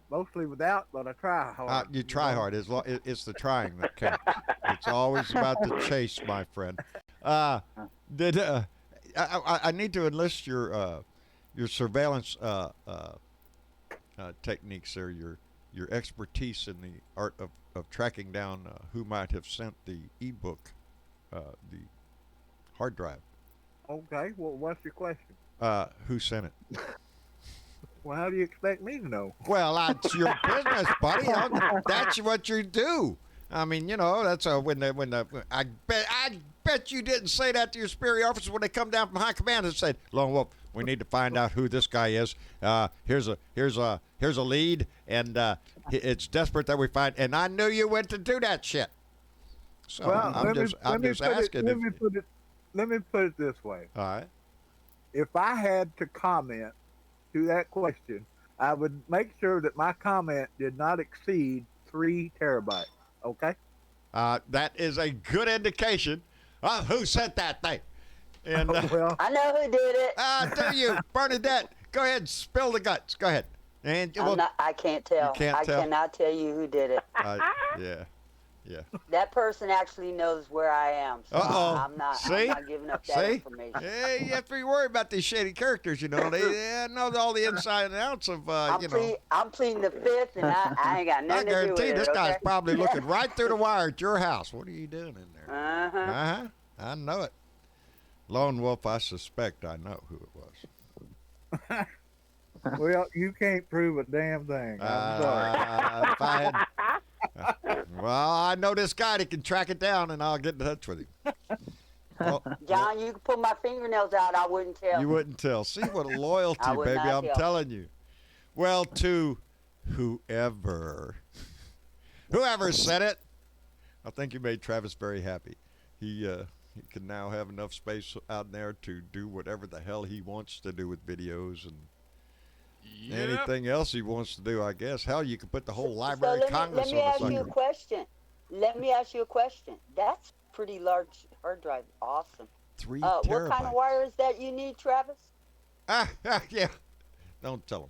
Mostly without, but I try hard. You try know? hard. It's the trying that counts. It's always about the chase, my friend. I need to enlist your surveillance techniques there, your expertise in the art of tracking down who might have sent the ebook, the hard drive. Okay, well, what's your question? Who sent it? Well, how do you expect me to know? Well, that's your business, buddy. That's what you do. I mean, you know, that's I bet you didn't say that to your superior officers when they come down from high command and said, "Lone Wolf, we need to find out who this guy is. Here's a lead, and it's desperate that we find." And I knew you went to do that shit. So Well, I'm just asking. Let me put it this way. All right. If I had to comment to that question, I would make sure that my comment did not exceed 3 terabytes. Okay. That is a good indication of who sent that thing. And Well, I know who did it. do you, Bernadette? Go ahead, and spill the guts. Go ahead. And I can't tell. can't I tell? cannot tell you who did it. yeah, yeah. That person actually knows where I am. So Uh-oh. I'm not See? giving up that See? information. Hey, you have to be worried about these shady characters. You know, they know all the inside and outs of I'm pleading the fifth, and I ain't got I nothing to do with guarantee it. this guy's okay? probably looking right through the wire at your house. What are you doing in there? Uh-huh. I know it. Lone Wolf, I suspect I know who it was. well, you can't prove a damn thing. I'm sorry. If I had, well, I know this guy that can track it down, and I'll get in touch with him. Well, John, you could pull my fingernails out. I wouldn't tell. you wouldn't tell. See what a loyalty, I would baby. not I'm tell. telling you. Well, to whoever said it, I think you made Travis very happy. He can now have enough space out there to do whatever the hell he wants to do with videos and anything else he wants to do, I guess. Hell, you could put the whole Library of Congress let me on ask the you a sucker. question. Let me ask you a question. That's pretty large hard drive. Awesome. 3 What kind of terabytes. wire is that you need, Travis? Yeah. Don't tell him.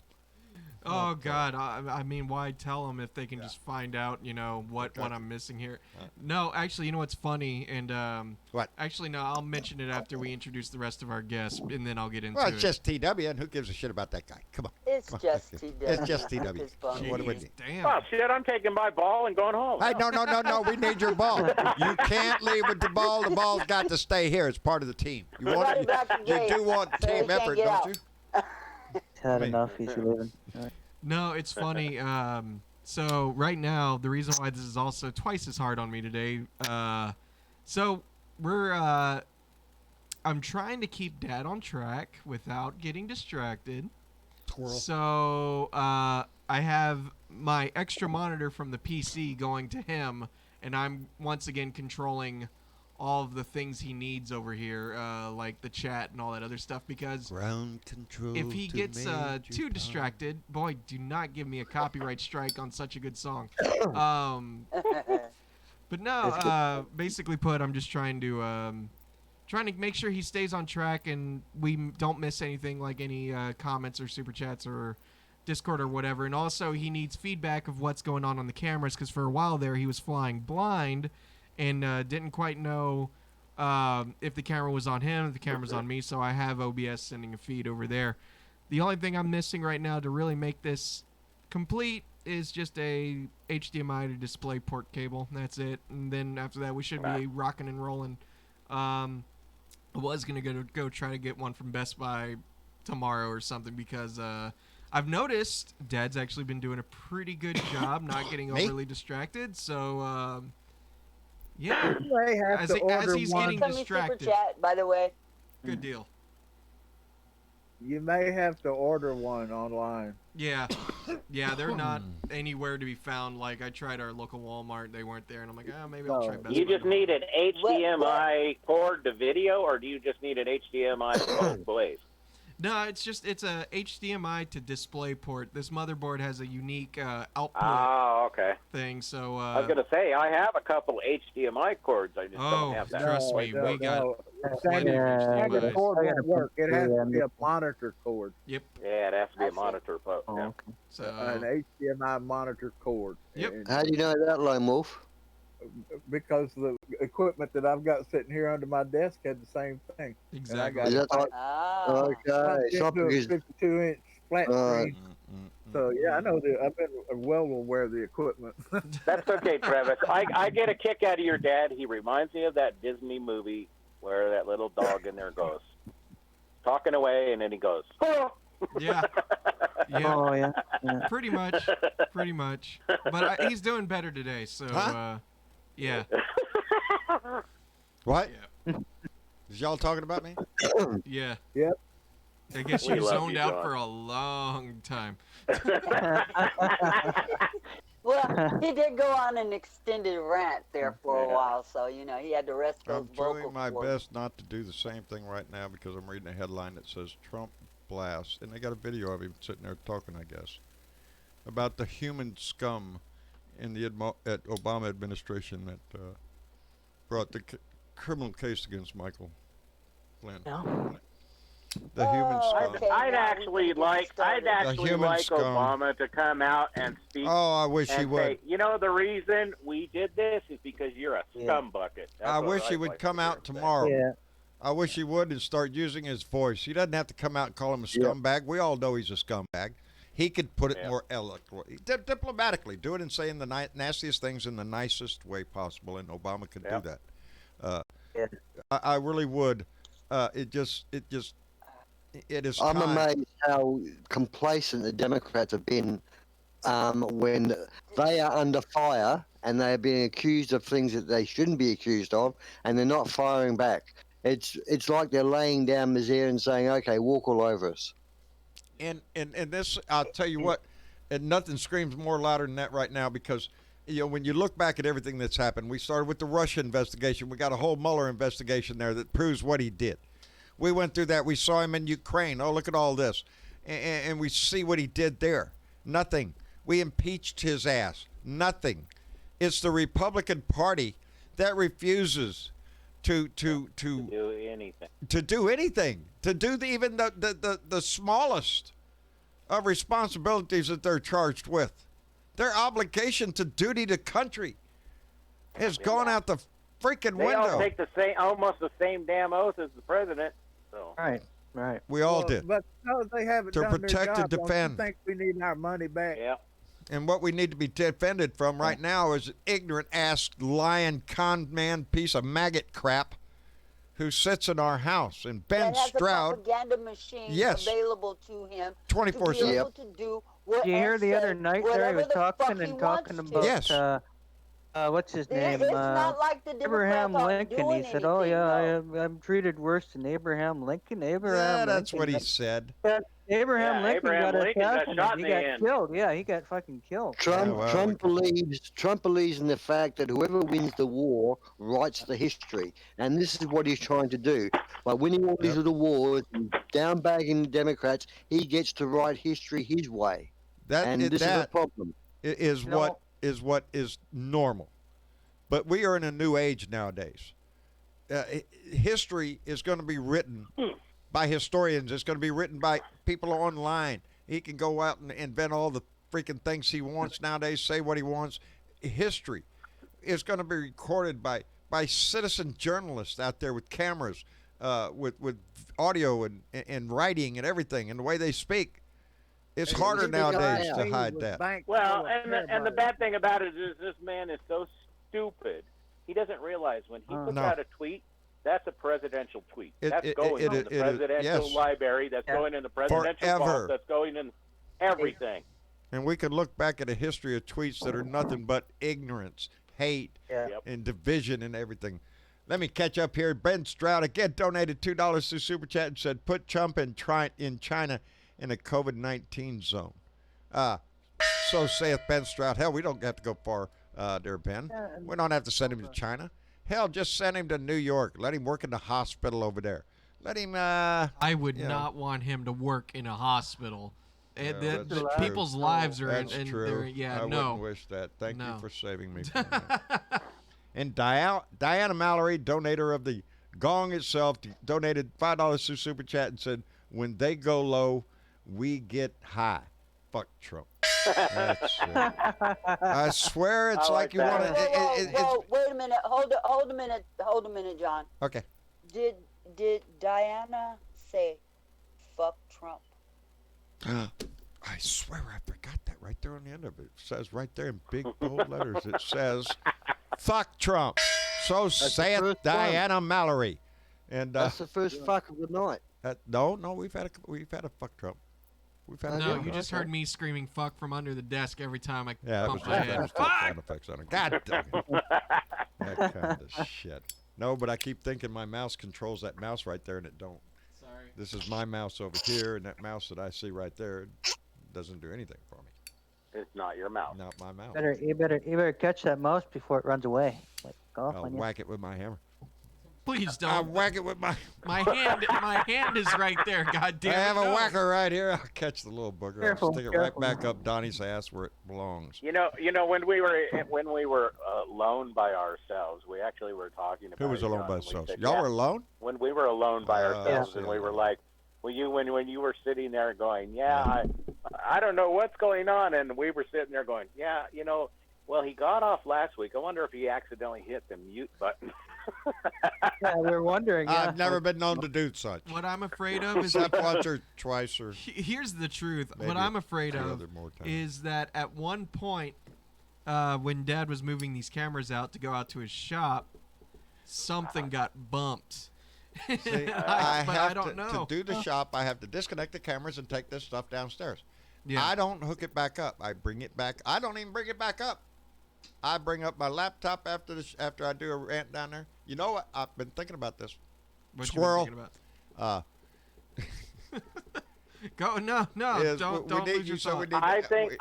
Oh God! I mean, why tell them if they can just find out? You know what I'm missing here. No, actually, you know what's funny, and What? Actually, no, I'll mention it after we introduce the rest of our guests, and then I'll get into Well, it. it's just TW, and who gives a shit about that guy? Come on. It's Come on. just TW. It's just TW. It's fun. What do we Jeez, need? damn. Ah, Oh, shit, I'm taking my ball and going home. Hey, no. We need your ball. You can't leave with the ball. The ball's got to stay here. It's part of the team. You want Everybody it? back to You gate. do want So he team can't effort, get don't out. you? He's had enough. He's leaving. No, it's funny. So right now, the reason why this is also twice as hard on me today. So we're. I'm trying to keep Dad on track without getting distracted. Twirl. So I have my extra monitor from the PC going to him, and I'm once again controlling all of the things he needs over here, like the chat and all that other stuff, because Ground control. if he to gets Major too Tom. distracted, boy, do not give me a copyright strike on such a good song. But no, basically put, I'm just trying to make sure he stays on track and we don't miss anything, like any comments or super chats or Discord or whatever. And also he needs feedback of what's going on the cameras, because for a while there he was flying blind and didn't quite know if the camera was on him, if the camera's on me. So I have OBS sending a feed over there. The only thing I'm missing right now to really make this complete is just a HDMI to display port cable. That's it. And then after that, we should be rocking and rolling. I was going to go try to get one from Best Buy tomorrow or something, because I've noticed Dad's actually been doing a pretty good job not getting Me? overly distracted. So Yeah. You may have As to he- as order he's one. getting Come me super distracted. chat, by the way. Good deal. You may have to order one online. Yeah. Yeah, they're not anywhere to be found. Like, I tried our local Walmart. They weren't there. And I'm like, maybe I'll try No. Best You Buy. just need an HDMI cord to video, or do you just need an HDMI to both ways? No, it's a HDMI to display port. This motherboard has a unique output Oh, okay. thing. So, I was gonna say I have a couple HDMI cords. I just Oh, don't have that. trust me, No, we got no. plenty of That HDMIs. cord won't work. It has to Yeah, be a monitor cord, Yep. Yeah, it has to be I a see. monitor. But, Oh, yeah. okay. So, an HDMI monitor cord. Yep. And- How do you know that, Lone Wolf? because the equipment that I've got sitting here under my desk had the same thing. exactly. Is that like, Ah. okay, it's not Into a because 52-inch flat Right. screen. So yeah, I know that. I've been well aware of the equipment. That's okay, Travis. I get a kick out of your dad. He reminds me of that Disney movie where that little dog in there goes talking away, and then he goes, "Oh." Yeah. Yeah. Oh yeah. Yeah. Pretty much. Pretty much. But he's doing better today. So, Huh? yeah. What? Yeah. Is y'all talking about me? Yeah. Yep. I guess We you love zoned you, out John. for a long time. Well, he did go on an extended rant there for a Yeah. while, so he had to rest those I'm vocal trying my cords. best not to do the same thing right now because I'm reading a headline that says Trump blasts, and they got a video of him sitting there talking, I guess, about the human scum in the Obama administration that brought the criminal case against Michael Flynn. Yeah. The human Oh, scum. okay. I'd now we actually can get like started. human like scum. Obama to come out and speak Oh, I wish he and would. say, you know, the reason we did this is because you're a Yeah. scum bucket. That's I what wish he I'd would like come to hear out him say. tomorrow. Yeah. I wish he would and start using his voice. He doesn't have to come out and call him a scumbag. We all know he's a scumbag. He could put it Yeah. more eloquently, diplomatically. Do it and say in the nastiest things in the nicest way possible, and Obama could Yeah. do that. Yeah. I really would. It is I'm time. amazed how complacent the Democrats have been when they are under fire and they are being accused of things that they shouldn't be accused of, and they're not firing back. It's like they're laying down misère and saying, "Okay, walk all over us." And this, I'll tell you what, and nothing screams more louder than that right now because, when you look back at everything that's happened, we started with the Russia investigation. We got a whole Mueller investigation there that proves what he did. We went through that. We saw him in Ukraine. Oh, look at all this. And we see what he did there. Nothing. We impeached his ass. Nothing. It's the Republican Party that refuses to Do anything. do anything, to do even the smallest of responsibilities that they're charged with. Their obligation to duty to country has gone out the freaking They all window. take almost the same damn oath as the president. So Right. Right. We all Well, did. But no, they haven't To done their protect and job. Don't you defend. think we need our money back? yeah. And what we need to be defended from right now is an ignorant ass lying con man piece of maggot crap who sits in our house. And Ben that has Stroud, a propaganda machine Yes. available to him 24/7. to be Yep. able to do what Did you hear and the say other night there he whatever was the fuck talking he and talking wants about to. Yes. What's his It's name? not like the Abraham Democrats aren't Lincoln. doing He said, "Oh anything, yeah, though. I'm treated worse than Abraham Lincoln." Abraham Yeah, Lincoln. that's what he said. Abraham Yeah, Lincoln Abraham got Lincoln got assassinated. shot in He the got end. killed. Yeah, he got fucking killed. Trump, Yeah, well, Trump believes in the fact that whoever wins the war writes the history, and this is what he's trying to do by winning all these Yep. little wars and downbagging the Democrats. He gets to write history his way, and this is the That problem. is You know- what is normal. But we are in a new age nowadays. History is going to be written by historians. It's going to be written by people online. He can go out and invent all the freaking things he wants nowadays, say what he wants. History is going to be recorded by citizen journalists out there with cameras, with audio and writing and everything, and the way they speak. It's And harder look at the nowadays guy to hide that. Well, and the bad thing about it is this man is so stupid. He doesn't realize when he puts No. out a tweet, that's a presidential tweet. That's it- going in the it- presidential yes. library. That's Yeah. going in the presidential Forever. vault. That's going in everything. And we could look back at a history of tweets that are nothing but ignorance, hate Yeah. Yep. and division and everything. Let me catch up here. Ben Stroud again donated $2 through Super Chat and said, put Trump in China in a COVID-19 zone. So saith Ben Stroud. Hell, we don't have to go far there, Ben. Yeah, We don't have to send him to China. Hell, just send him to New York. Let him work in the hospital over there. Let him, I would you know. not want him to work in a hospital. Yeah, The that's true. people's lives are That's in, true. they're, yeah, I no. wouldn't wish that. Thank No. you for saving me from that. And Diana Mallory, donator of the Gong itself, donated $5 through Super Chat and said, when they go low, we get high. Fuck Trump. That's it. I swear it's I like like you that. want to. Whoa, wait a minute. Hold a minute, John. Okay. Did Diana say fuck Trump? I swear I forgot that right there on the end of it. It says right there in big bold letters. It says, "Fuck Trump." So the saith first Diana Mallory. And That's the first fuck of the night. no, we've had a fuck Trump. We've had a No, fuck you Trump. just heard me screaming fuck from under the desk every time I Yeah, that was bump my just, that head. was just sound effects on it. God damn it. That kind of shit. No, but I keep thinking my mouse controls that mouse right there, and it don't. Sorry. This is my mouse over here, and that mouse that I see right there doesn't do anything for me. It's not your mouth. Not my mouse. You better catch that mouse before it runs away. Like off I'll on you. whack it with my hammer. Please I'll don't. whack it with my. My hand is right there. God damn I it. have a no. whacker right here. I'll catch the little booger. Careful, I'll stick it careful. right back up Donnie's ass where it belongs. You know, when we were alone by ourselves, we actually were talking about. Who was it, alone John, by and we themselves? said, Y'all yeah, were alone? when we were alone by ourselves, yeah. and we were like, well, when you were sitting there going, yeah, I don't know what's going on, and we were sitting there going, yeah, well, he got off last week. I wonder if he accidentally hit the mute button. Yeah, we were wondering. Yeah. I've never been known to do such. What I'm afraid of is Except once or twice or here's the truth. maybe What I'm afraid two of other more times. is that at one point, when Dad was moving these cameras out to go out to his shop, something got bumped. See, But I have don't know. to do the shop. I have to disconnect the cameras and take this stuff downstairs. Yeah. I don't hook it back up. I bring it back. I don't even bring it back up. I bring up my laptop after I do a rant down there. You know what? I've been thinking about this. What you been Squirrel. thinking about? Go no, Is don't we need lose you, your so thought. we need I to- think we-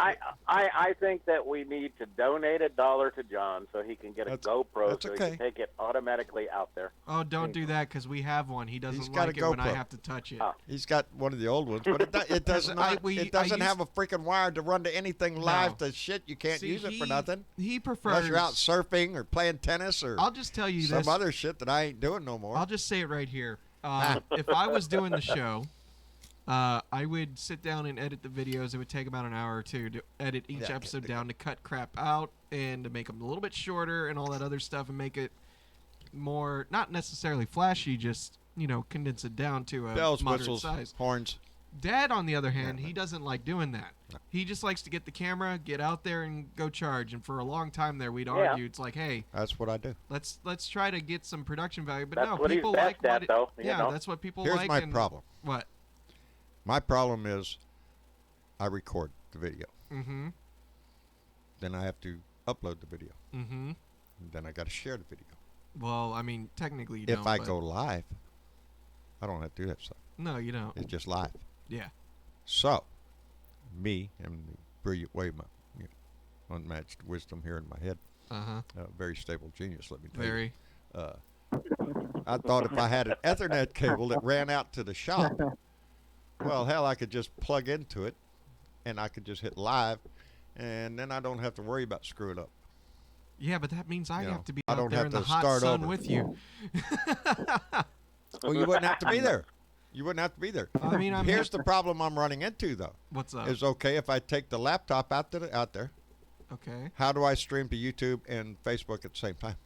I think that we need to donate $1 to John so he can get a That's- GoPro that's so he okay. can take it automatically out there. Oh, don't do that because we have one. He He's doesn't got like a it when I GoPro. have to touch it. Oh. He's got one of the old ones, but it doesn't. I It doesn't used- have a freaking wire to run to anything live No. to shit. You can't See, use it for he- nothing. He Unless prefers. you're out surfing or playing tennis or I'll just tell you some this. other shit that I ain't doing no more. I'll just say it right here. If I was doing the show, I would sit down and edit the videos. It would take about an hour or two to edit each Yeah, episode down to cut crap out and to make them a little bit shorter and all that other stuff and make it more, not necessarily flashy, just, condense it down to a Bells, moderate whistles, size. horns. Dad, on the other hand, he doesn't like doing that. He just likes to get the camera, get out there, and go charge. And for a long time there, we'd argue. It's like, hey, That's what I do. let's try to get some production value. But That's no, what he's people best like at, what it, though, you yeah, know? that's what people Here's like. my and problem. What? My problem is I record the video. Mm-hmm. Then I have to upload the video. Mm-hmm. And then I got to share the video. Well, I mean, technically you If don't. I but- go live, I don't have to do that stuff. No, you don't. It's just live. Yeah. So, me and the brilliant way, my unmatched wisdom here in my head, Uh-huh. very stable genius, let me tell you. Very. I thought if I had an Ethernet cable that ran out to the shop, well, hell, I could just plug into it, and I could just hit live, and then I don't have to worry about screwing up. Yeah, but that means I You have know, to be I out don't there have in the to hot start sun over. with you. Well, you wouldn't have to be there. You wouldn't have to be there. I mean, Here's the problem I'm running into, though. What's up? Is okay if I take the laptop out there. Okay. How do I stream to YouTube and Facebook at the same time?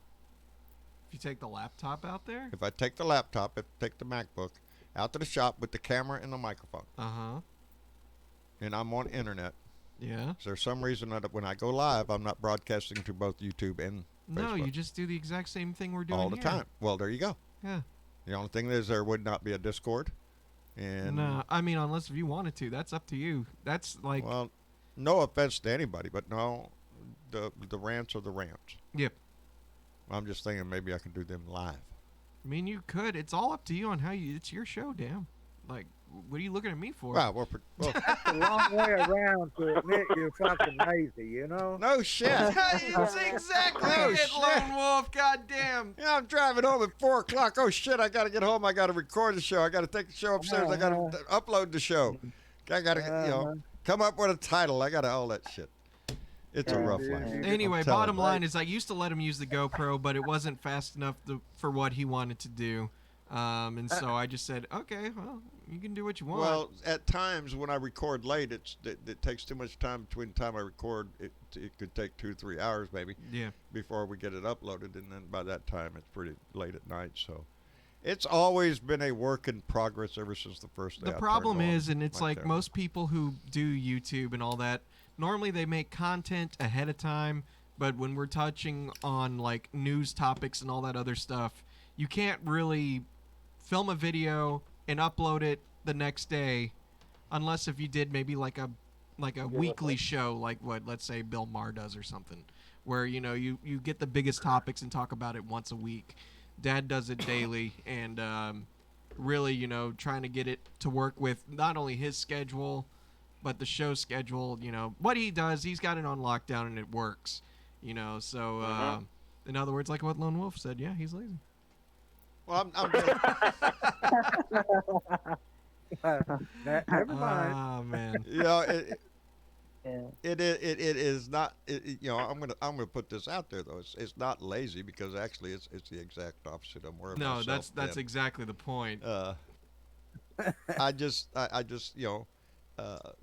If you take the laptop out there? If I take the laptop, take the MacBook out to the shop with the camera and the microphone, Uh-huh. and I'm on internet, Yeah. is there some reason that when I go live, I'm not broadcasting to both YouTube and No, Facebook you just do the exact same thing we're doing all the here. time? Well, there you go. Yeah. The only thing is there would not be a Discord, and No, I mean, unless if you wanted to, that's up to you. That's like, well, no offense to anybody, but no, the rants are the rants. Yep. I'm just thinking maybe I can do them live. I mean, you could. It's all up to you on how you. It's your show, damn. Like, what are you looking at me for? Wow, well, That's a long way around to admit you're fucking lazy, you know? no shit. It's exactly Oh, it, shit. Lone Wolf. Goddamn. Yeah, I'm driving home at 4 o'clock. Oh shit! I gotta get home. I gotta record the show. I gotta take the show upstairs. I gotta upload the show. I gotta come up with a title. I gotta all that shit. It's a rough life. Anyway, I'm telling bottom you. line is I used to let him use the GoPro, but it wasn't fast enough for what he wanted to do. And so I just said, okay, well, you can do what you want. Well, at times when I record late, it takes too much time between the time I record. It could take 2 or 3 hours maybe. Yeah. Before we get it uploaded, and then by that time it's pretty late at night. So, it's always been a work in progress ever since the first day. The I turned problem on is, and it's my like camera. most people who do YouTube and all that, normally they make content ahead of time, but when we're touching on like news topics and all that other stuff, you can't really film a video and upload it the next day unless if you did maybe like a weekly show like what, let's say, Bill Maher does or something, where you get the biggest topics and talk about it once a week. Dad does it daily, and really trying to get it to work with not only his schedule but the show schedule. What he does, he's got it on lockdown and it works. So in other words, like what Lone Wolf said, yeah, he's lazy. Well, I'm Never mind. Oh man. It is not. I'm gonna put this out there though. It's not lazy because actually it's the exact opposite. I'm worried. No, myself that's thin. exactly the point. I just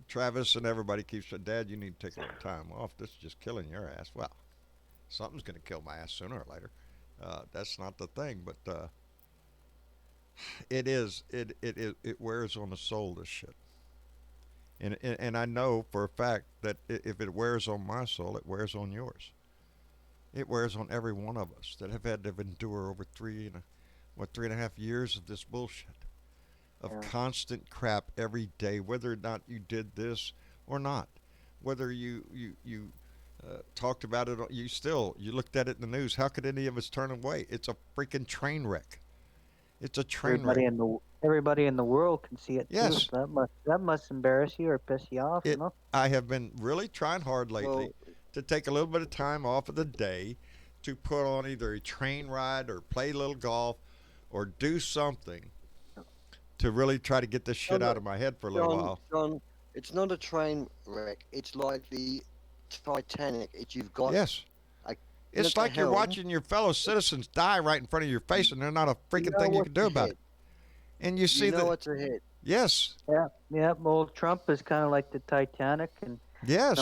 Travis and everybody keeps saying, Dad, you need to take a little time off. This is just killing your ass. Well, something's gonna kill my ass sooner or later. That's not the thing, but it wears on the soul, this shit. And I know for a fact that if it wears on my soul, it wears on yours. It wears on every one of us that have had to endure over 3.5 years of this bullshit, of constant crap every day, whether or not you did this or not, whether you talked about it, you looked at it in the news. How could any of us turn away? It's a freaking train wreck. It's a train wreck. Everybody in the world can see it too. Yes. That must embarrass you or piss you off. I have been really trying hard lately to take a little bit of time off of the day to put on either a train ride or play a little golf or do something to really try to get this shit out of my head for a little while. John, it's not a train wreck. It's like the Titanic. You've got Yes. It's like you're watching your fellow citizens die right in front of your face, and there's not a freaking thing you can do about it. And you see what's ahead. Yes. Yeah. Well, Trump is kind of like the Titanic, and yes.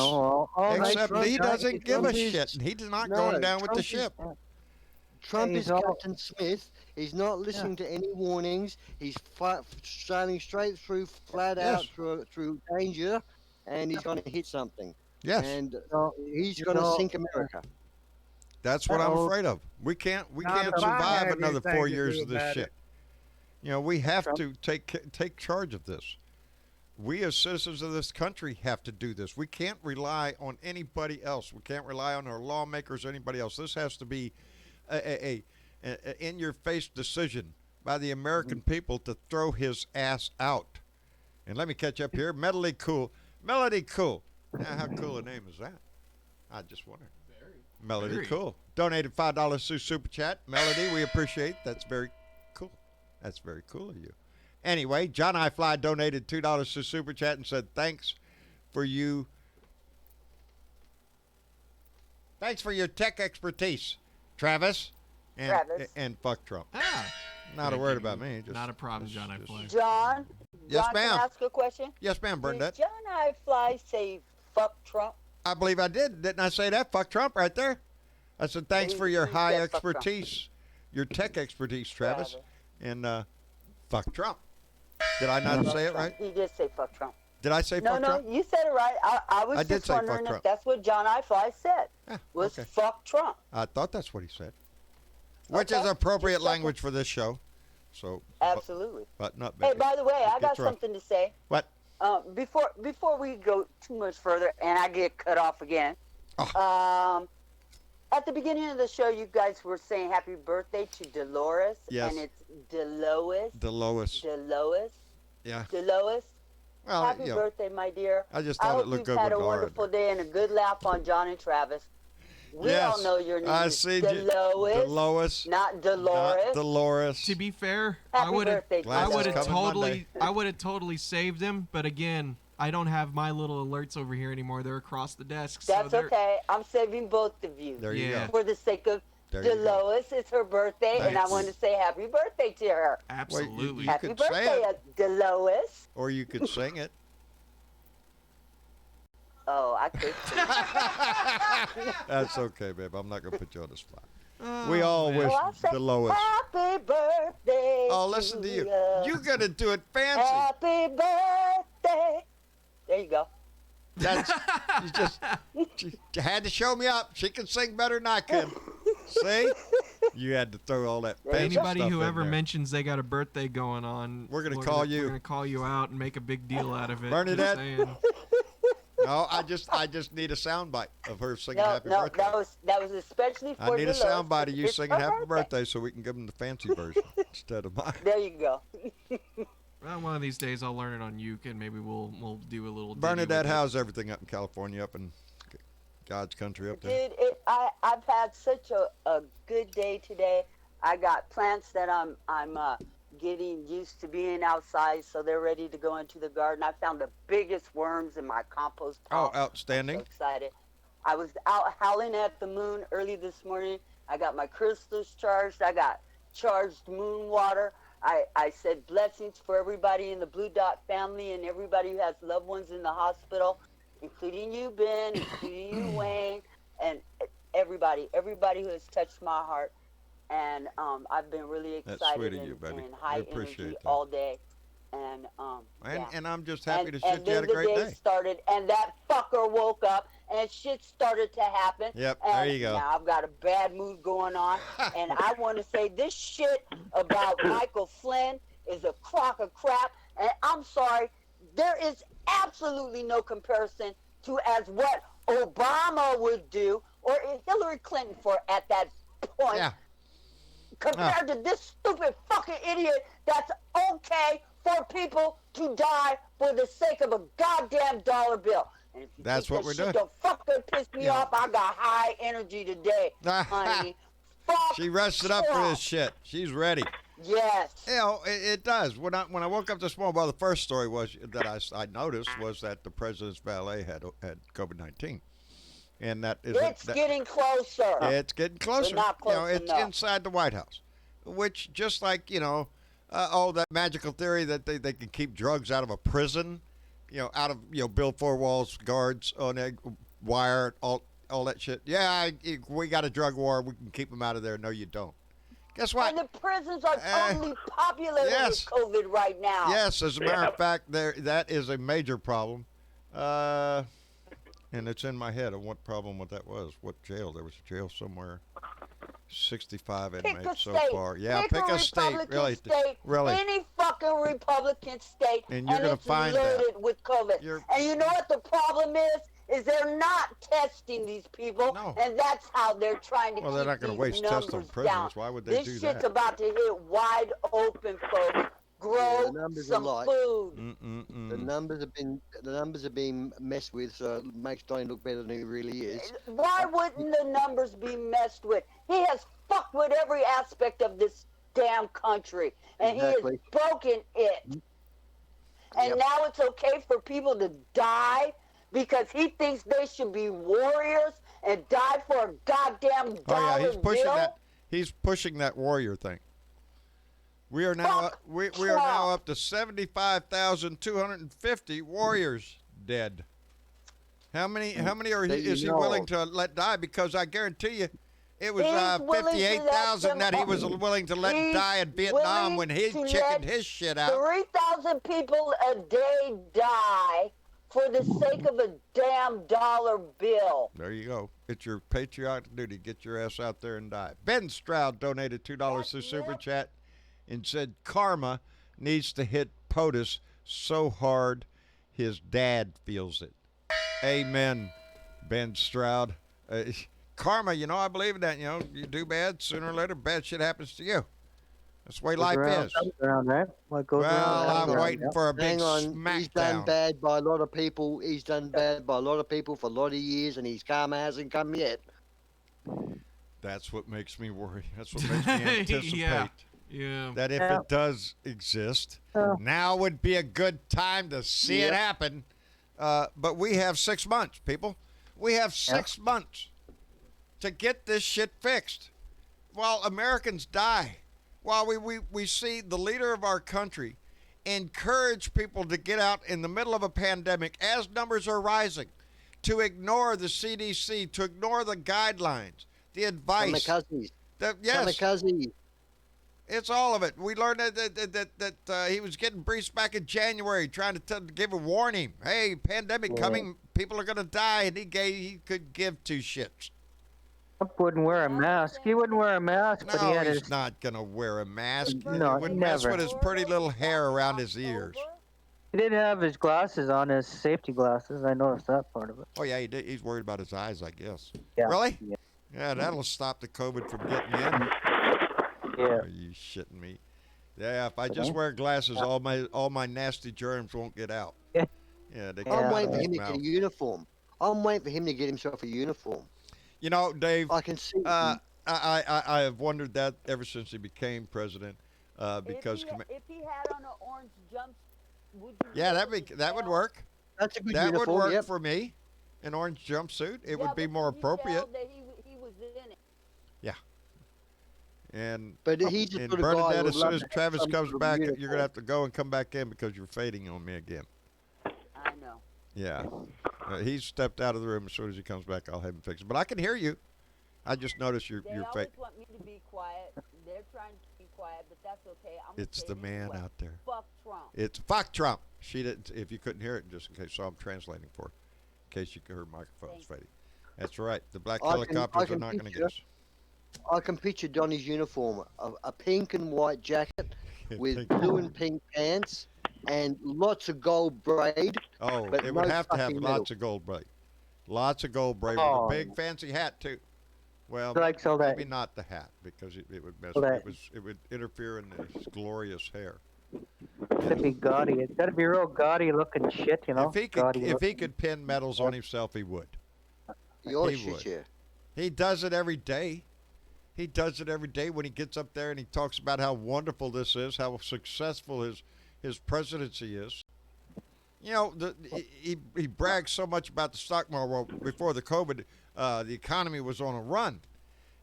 Except he doesn't give a shit, and he's not going down with the ship. Trump is Captain Smith. He's not listening to any warnings. He's sailing straight through, flat out through danger, and he's going to hit something. Yes. And he's going to sink America. That's what I'm afraid of. We can't survive another 4 years of this shit. We have to take charge of this. We as citizens of this country have to do this. We can't rely on anybody else. We can't rely on our lawmakers or anybody else. This has to be a in-your-face decision by the American people to throw his ass out. And let me catch up here. Melody Cool. Now, how cool a name is that? I just wonder. Melody Cool. Donated $5 through Super Chat. Melody, we appreciate. That's very cool. That's very cool of you. Anyway, John I. Fly donated $2 through Super Chat and said, thanks for your tech expertise, Travis. And fuck Trump. Not a word about me. Not a problem, John I. Fly. John? Yes, ma'am. Can I ask a question? Yes, ma'am, Bernadette. Did John I. Fly say fuck Trump? I believe I did. Didn't I say that? Fuck Trump right there. I said, thanks for your high expertise, your tech expertise, Travis. And fuck Trump. Did I not say it right? You did say fuck Trump. Did I say fuck Trump? No, you said it right. I was I did just say fuck wondering Trump. if that's what John I. Fly said. Was okay. fuck Trump. I thought that's what he said. Which is appropriate language for this show. So absolutely. But not Hey, by the way, I got something to say. What? Before we go too much further and I get cut off again. At the beginning of the show, you guys were saying happy birthday to Dolores. Yes. And it's Delois. Delois. Delois. Yeah. Delois. Well, Happy you know, birthday, my dear. I just I thought it hope looked you've good had with a Laura. wonderful day and a good laugh on John and Travis. We Yes, all know your name I is see Delois, Delois, not Dolores. not Dolores. To be fair, Happy I would have birthday, Glad I that's would have coming totally Monday. I would have totally saved him, but again, I don't have my little alerts over here anymore. They're across the desk. So That's they're- okay. I'm saving both of you. There you Yeah. go. For the sake of There you go. Delois, it's her birthday, and I Thanks. want to say happy birthday to her. Absolutely. you Happy could say birthday, it. Delois. Or you could sing it. Oh, I could. That's okay, babe. I'm not gonna put you on the spot. Oh, We all man. wish Oh, I'll say Delois. happy birthday. Oh, listen to you. You gotta do it fancy. Happy birthday. There you go. That's you just she had to show me up. She can sing better than I can. See? You had to throw all that fancy Anybody stuff who in ever there. mentions they got a birthday going on, We're gonna call you. We're gonna call you out and make a big deal out of it. Bernadette. Just saying. No, I just need a soundbite of her singing No, happy no, birthday. that was especially for I need a Delois. soundbite of you It's singing her happy birthday so we can give them the fancy version instead of mine. There you go. Well, one of these days I'll learn it on Uke and maybe we'll do a little. ditty Bernadette, with it. how's everything up in California, up in God's country up there? Dude, I've had such a good day today. I got plants that I'm getting used to being outside, so they're ready to go into the garden. I found the biggest worms in my compost Oh, pile. outstanding. I'm so excited. I was out howling at the moon early this morning. I got my crystals charged. I got charged moon water. I said blessings for everybody in the Blue Dot family and everybody who has loved ones in the hospital, including you, Ben, including you, Wayne, and everybody who has touched my heart. And I've been really That's excited sweet of you, baby. and high We appreciate energy that. all day. And yeah. And I'm just happy to and shit you had then a great the day day. started, and that fucker woke up, and shit started to happen. Yep, and there you go. Now I've got a bad mood going on, and I want to say this shit about Michael Flynn is a crock of crap, and I'm sorry, there is absolutely no comparison to as what Obama would do, or Hillary Clinton for at that point. Yeah. Compared to this stupid fucking idiot that's okay for people to die for the sake of a goddamn dollar bill. And if you That's think what we're that shit doing. don't fucking piss me off, I got high energy today, honey. Fuck She rested up for this off. shit. She's ready. Yes. You know, it does. When I woke up this morning, well, the first story was that I noticed was that the president's valet had COVID-19, and that is It's getting closer. It's getting closer. But not close it's enough. inside the White House, which just like that magical theory that they can keep drugs out of a prison, out of Bill Forwall's guards on a wire, all that shit. Yeah, we got a drug war. We can keep them out of there. No, you don't. Guess what? And the prisons are totally populated yes. with COVID right now. Yes, as a matter of fact, that is a major problem. And it's in my head of what problem what that was. What jail? There was a jail somewhere. 65 Pick inmates a so state. far. Yeah, pick pick a state. Republican Really. state, Really. Any fucking Republican state, And you're gonna it's find that. loaded with COVID. And you know what the problem is they're not testing these people, No. and that's how they're trying to Well, keep they're not gonna these waste tests on numbers prisoners. down. Why would they this do shit's that? about to hit wide open, folks. Grow the numbers some are light. food. The numbers have been messed with, so it makes Donnie look better than he really is. Why wouldn't the numbers be messed with? He has fucked with every aspect of this damn country, and Exactly. he has broken it. And Yep. now it's okay for people to die because he thinks they should be warriors and die for a goddamn Oh dollar yeah, he's pushing bill. that. He's pushing that warrior thing. We are now we are now up to 75,250 warriors dead. How many is he willing to let die? Because I guarantee you, it was He's willing to let 58,000 that he them- was willing to let He's die in Vietnam when he willing to chickened let his shit out. 3,000 people a day die for the sake of a damn dollar bill. There you go. It's your patriotic duty. Get your ass out there and die. Ben Stroud donated $2 through Super Chat and said karma needs to hit POTUS so hard his dad feels it. Amen, Ben Stroud. Karma, I believe in that. You do bad, sooner or later, bad shit happens to you. That's the way life around, is. comes around, right? What goes around, Well, comes I'm around, waiting yeah. for a big Hang on, he's done smackdown. bad by a lot of people. He's done bad by a lot of people for a lot of years, and his karma hasn't come yet. That's what makes me worry. That's what makes me anticipate. Yeah. That if Yeah. it does exist, Oh. now would be a good time to see it happen. But we have 6 months, people. We have 6 months to get this shit fixed. While Americans die, while we see the leader of our country encourage people to get out in the middle of a pandemic as numbers are rising, to ignore the CDC, to ignore the guidelines, the advice. Kamikazes. Yes. Kamikaze. It's all of it. We learned that he was getting briefs back in January, trying to give a warning. Hey, pandemic coming. People are going to die, and he could give two shits. Trump wouldn't wear a mask. He wouldn't wear a mask, but he No, had he's his. not going to wear a mask. No, It would mess never. with his pretty little hair around his ears. He did have his glasses on, his safety glasses. I noticed that part of it. Oh, yeah, he did. He's worried about his eyes, I guess. Yeah. Really? Yeah. Yeah, that'll stop the COVID from getting in. Yeah. Are you shitting me? Yeah, if I just wear glasses, all my nasty germs won't get out. Yeah. Yeah, they I'm come waiting out for of him his to get mouth. a uniform. I'm waiting for him to get himself a uniform. Dave, I can see. I have wondered that ever since he became president, because if he had on an orange jumpsuit, would you? yeah, be able to that would tell? work. That's a good That uniform. would work Yep. for me. An orange jumpsuit, it Yeah, would be but more could you tell appropriate. that he was in it. And But he's the and sort of guy who Bernadette, would as soon love as to have Travis some comes sort of back, you're uniform. gonna have to go and come back in because you're fading on me again. I know. Yeah, he's stepped out of the room. As soon as he comes back, I'll have him fix it. But I can hear you. I just noticed your They face. always want me to be quiet. They're trying to be quiet, but that's okay. I'm gonna It's say the it man anyway. out there. Fuck Trump. It's fuck Trump. She didn't. If you couldn't hear it, just in case, so I'm translating for her, in case her microphone's fading. That's right. The black I can helicopters are not going to picture- get us. I can picture Donny's uniform: a pink and white jacket with Pink. blue and pink pants, and lots of gold braid. Oh, but it would no have to have fucking lots of gold braid. Lots of gold braid with Oh. a big fancy hat too. Well, He likes all that. maybe not the hat because it would mess. All that- It would interfere in his glorious hair. Gotta be gaudy. It's gotta be real gaudy looking shit, you know. If he Gaudy could, pin medals on himself, he would. Your He shit, would. yeah. He does it every day. He does it every day when he gets up there and he talks about how wonderful this is, how successful his presidency is. He brags so much about the stock market. Well, before the COVID, the economy was on a run.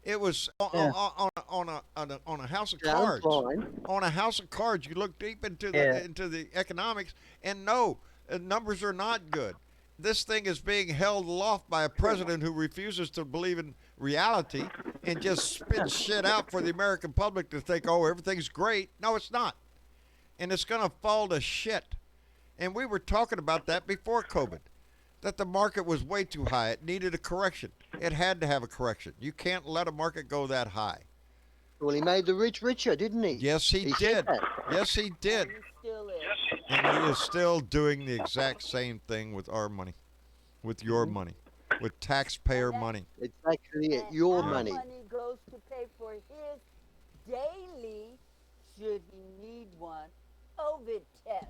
It was on a house of cards. Fine. On a house of cards, you look deep into the economics, and no, numbers are not good. This thing is being held aloft by a president who refuses to believe in reality and just spits shit out for the American public to think, oh, everything's great. No, it's not. And it's going to fall to shit. And we were talking about that before COVID, that the market was way too high. It needed a correction. It had to have a correction. You can't let a market go that high. Well, he made the rich richer, didn't he? Yes, he He did. said that. Yes, he did. He still is. And he is still doing the exact same thing with our money, with your money, with taxpayer money. Exactly it. And Your our money. money goes to pay for his daily, should he need one, COVID test.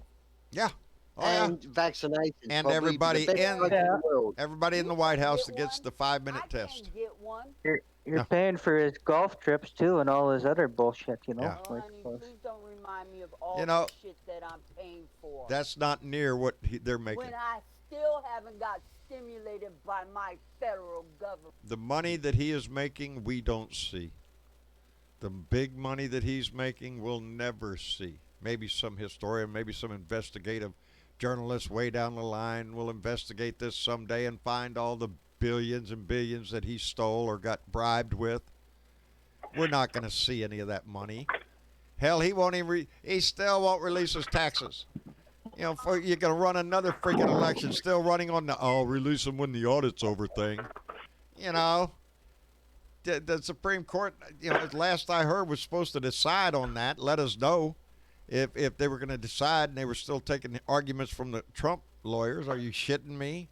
Yeah. Oh, yeah. And vaccinations. And probably everybody the best in- country in the world. Everybody in the White House that gets the 5-minute I test. can't get one. You're No. paying for his golf trips too, and all his other bullshit, you know. Yeah. Oh, Like, honey, please don't remind me of all You know, the shit that I'm paying for. That's not near what they're making. when I still haven't got stimulated by my federal government. The money that he is making, we don't see. The big money that he's making, we'll never see. Maybe some historian, maybe some investigative journalist way down the line will investigate this someday and find all the billions and billions that he stole or got bribed with. We're not going to see any of that money. Hell, he won't even. He still won't release his taxes. You're going to run another freaking election, still running on the "I'll release them when the audit's over" thing. The Supreme Court, last I heard, was supposed to decide on that. Let us know if they were going to decide, and they were still taking arguments from the Trump lawyers. Are you shitting me?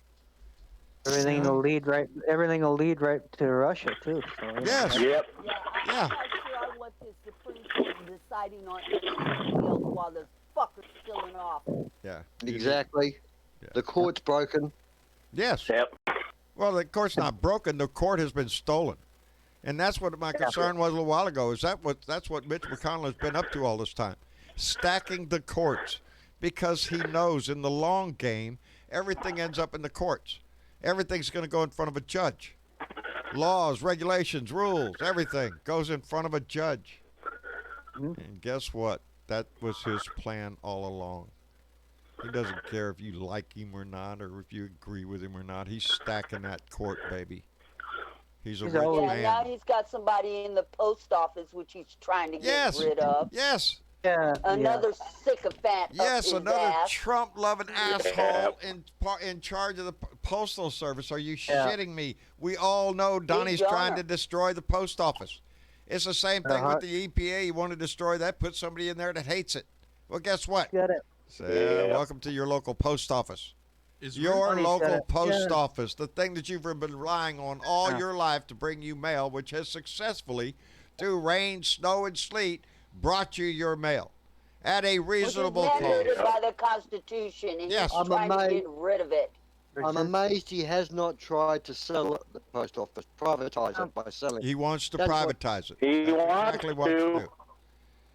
Everything will lead right. Everything will lead right to Russia too. So, you know, Yes. that's- Yep. Yeah, I'm Yeah. not sure I want the Supreme Court deciding on anything else while the fucker's still in office. Yeah. Exactly. Yeah. The court's broken. Yes. Yep. Well, the court's not broken. The court has been stolen, and that's what my concern was a little while ago. Is that's what Mitch McConnell has been up to all this time, stacking the courts, because he knows in the long game everything ends up in the courts. Everything's going to go in front of a judge. Laws, regulations, rules, everything goes in front of a judge. And guess what? That was his plan all along. He doesn't care if you like him or not, or if you agree with him or not. He's stacking that court, baby. He's a He's rich always- Yeah, man. now he's got somebody in the post office which he's trying to get Yes. rid of. Yes. Yeah. Another sycophant Yes, up his another ass. Trump-loving asshole in charge of the postal service. Are you Yeah. shitting me? We all know Donnie's trying to donor. destroy the post office. It's the same thing Uh-huh. with the EPA. You want to destroy that? Put somebody in there that hates it. Well, guess what? Got it. Say, Yeah. welcome to your local post office. Is Your Ronnie's local got it. post Yeah. office, the thing that you've been relying on all Yeah. your life to bring you mail, which has successfully, through rain, snow, and sleet, brought you your mail at a reasonable Which is mandated cost. by the Constitution, and Yes. he's I'm trying to amazed. get rid of it. I'm amazed he has not tried to sell the post office, privatize it by selling. He wants to That's what- privatize it. He That's wants exactly what to. do.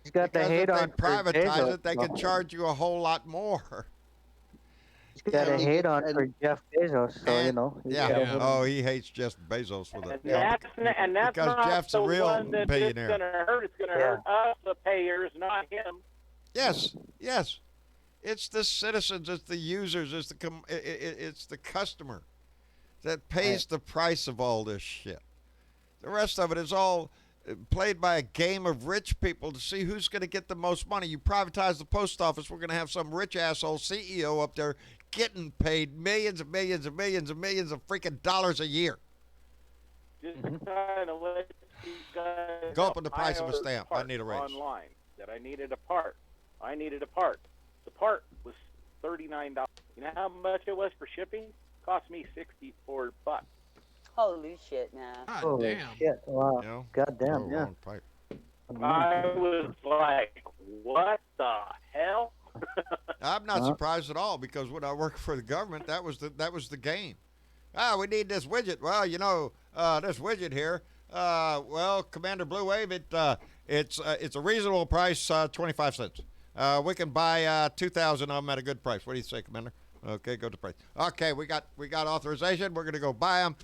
He's got the Because hate if they on for privatize Bezos, it, they can so- charge you a whole lot more. He's got a Yeah. hate on for Jeff Bezos, so you And- know. he's Yeah. got a Yeah. hate on- Oh, he hates Jeff Bezos with it. And that's Because not Jeff's the a real one that billionaire. it's going to hurt. It's going to Yeah. hurt us, the payers, not him. Yes, yes. It's the citizens, it's the users, it's the customer that pays the price of all this shit. The rest of it is all played by a game of rich people to see who's going to get the most money. You privatize the post office, we're going to have some rich asshole CEO up there getting paid millions and millions and millions and millions of freaking dollars a year. Just trying to let these guys Go up know. on the price I of a ordered stamp. I parts need a raise. Online that I needed a part. The part was $39. You know how much it was for shipping? Cost me $64. Holy shit, man. God Holy damn. shit! Wow. You know? God damn. Oh, Yeah. wrong pipe. I was like, what the hell? I'm not Huh? surprised at all, because when I worked for the government, that was the game. We need this widget. Well, you know, this widget here. Well, Commander Blue Wave, it's a reasonable price, 25 cents. We can buy 2,000 of them at a good price. What do you say, Commander? Okay, go to price. Okay, we got authorization. We're gonna go buy them.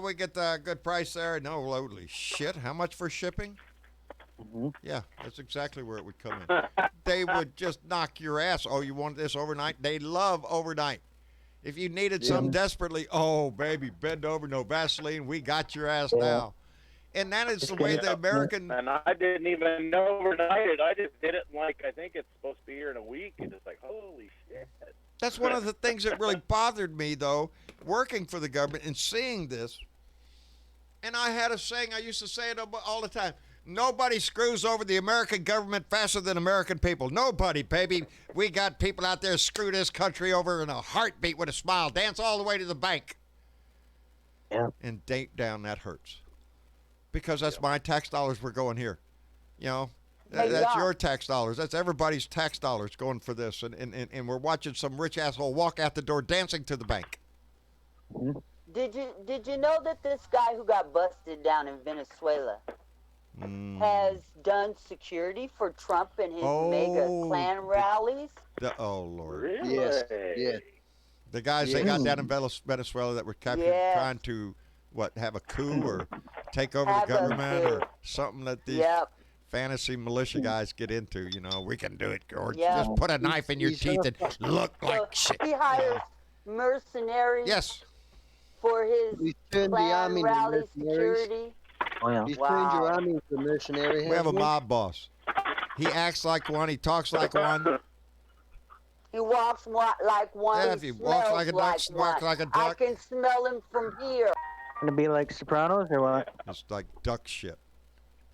We get the good price there. No, holy shit! How much for shipping? Yeah, that's exactly where it would come in. They would just knock your ass. Oh, you want this overnight? They love overnight. If you needed something desperately, oh, baby, bend over, no Vaseline. We got your ass now. And that is the way the American... And I didn't even know overnight it. I just did it like, I think it's supposed to be here in a week. And it's like, holy shit. That's one of the things that really bothered me, though, working for the government and seeing this. And I had a saying, I used to say it all the time. Nobody screws over the American government faster than American people. Nobody, baby. We got people out there screw this country over in a heartbeat with a smile. Dance all the way to the bank. Yeah. And date down, that hurts. Because that's my tax dollars we're going here. You know, Hey, that's Doc. your tax dollars. That's everybody's tax dollars going for this. And we're watching some rich asshole walk out the door dancing to the bank. Did you know that this guy who got busted down in Venezuela has done security for Trump and his mega Oh, Klan rallies? Oh, Lord. Really? Yes, yes. The guys they got down in Venezuela that were captured Yes. trying to, have a coup or take over Have the a government or coup. something that these Yep. fantasy militia guys get into. You know, we can do it, George. Yeah. Just put a knife in your He's teeth and look So like shit. he hires mercenaries Yes. for his He's turned the Klan army into rally mercenaries. security. Oh yeah. He's turned your Wow. army into mercenary. We have a hasn't he? mob boss. He acts like one. He talks like one. He walks like one. Yeah, if he walks smells like a duck, walks one. like a I duck. can smell him from here. Gonna be like Sopranos or what? It's like duck shit.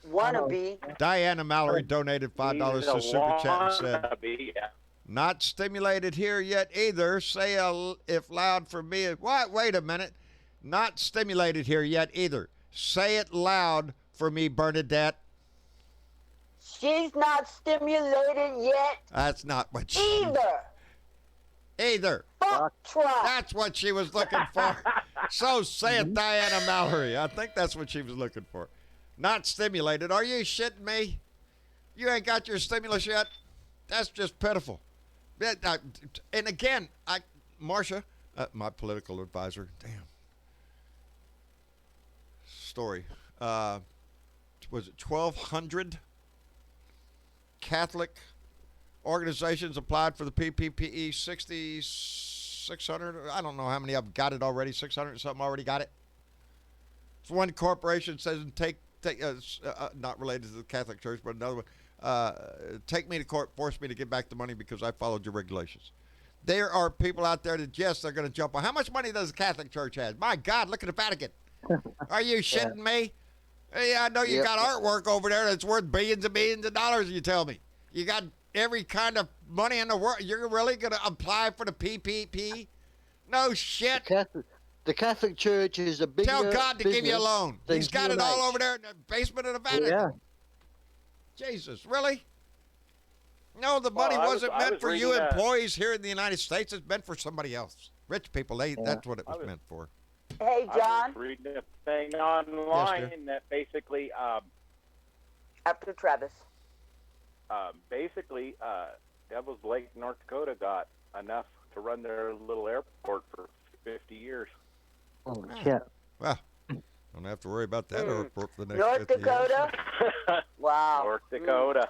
Wannabe. Diana Mallory donated $5 to Super Chat and said, Wannabe, yeah. Not stimulated here yet either. Say if loud for me. What? Wait a minute. Not stimulated here yet either. Say it loud for me, Bernadette. She's not stimulated yet That's not what she... Either. Fuck Trump. That's what she was looking for. So say it, Diana Mallory. I think that's what she was looking for. Not stimulated. Are you shitting me? You ain't got your stimulus yet? That's just pitiful. And again, Marcia, my political advisor, damn. Story. Was it 1,200 Catholic organizations applied for the PPPE? 6,600. I don't know how many of them got it already. 600 or something already got it. So one corporation says, not related to the Catholic Church, but another one, take me to court, force me to give back the money because I followed your regulations. There are people out there that, yes, they're going to jump on. How much money does the Catholic Church have? My God, look at the Vatican. Are you shitting me? Hey, I know you got artwork over there that's worth billions and billions of dollars, you tell me. You got every kind of money in the world. You're really going to apply for the PPP? No shit. The Catholic Church is a big. Tell God to give you a loan. He's got it all over there in the basement of the Vatican. Yeah. Jesus, really? No, the money wasn't meant for you employees here in the United States. It's meant for somebody else. Rich people, that's what it was meant for. Hey, John. I was reading a thing online that basically, after Travis. Devil's Lake, North Dakota got enough to run their little airport for 50 years. Oh, shit. Well, don't have to worry about that airport for the next North 50 Dakota? years. Wow. North Dakota.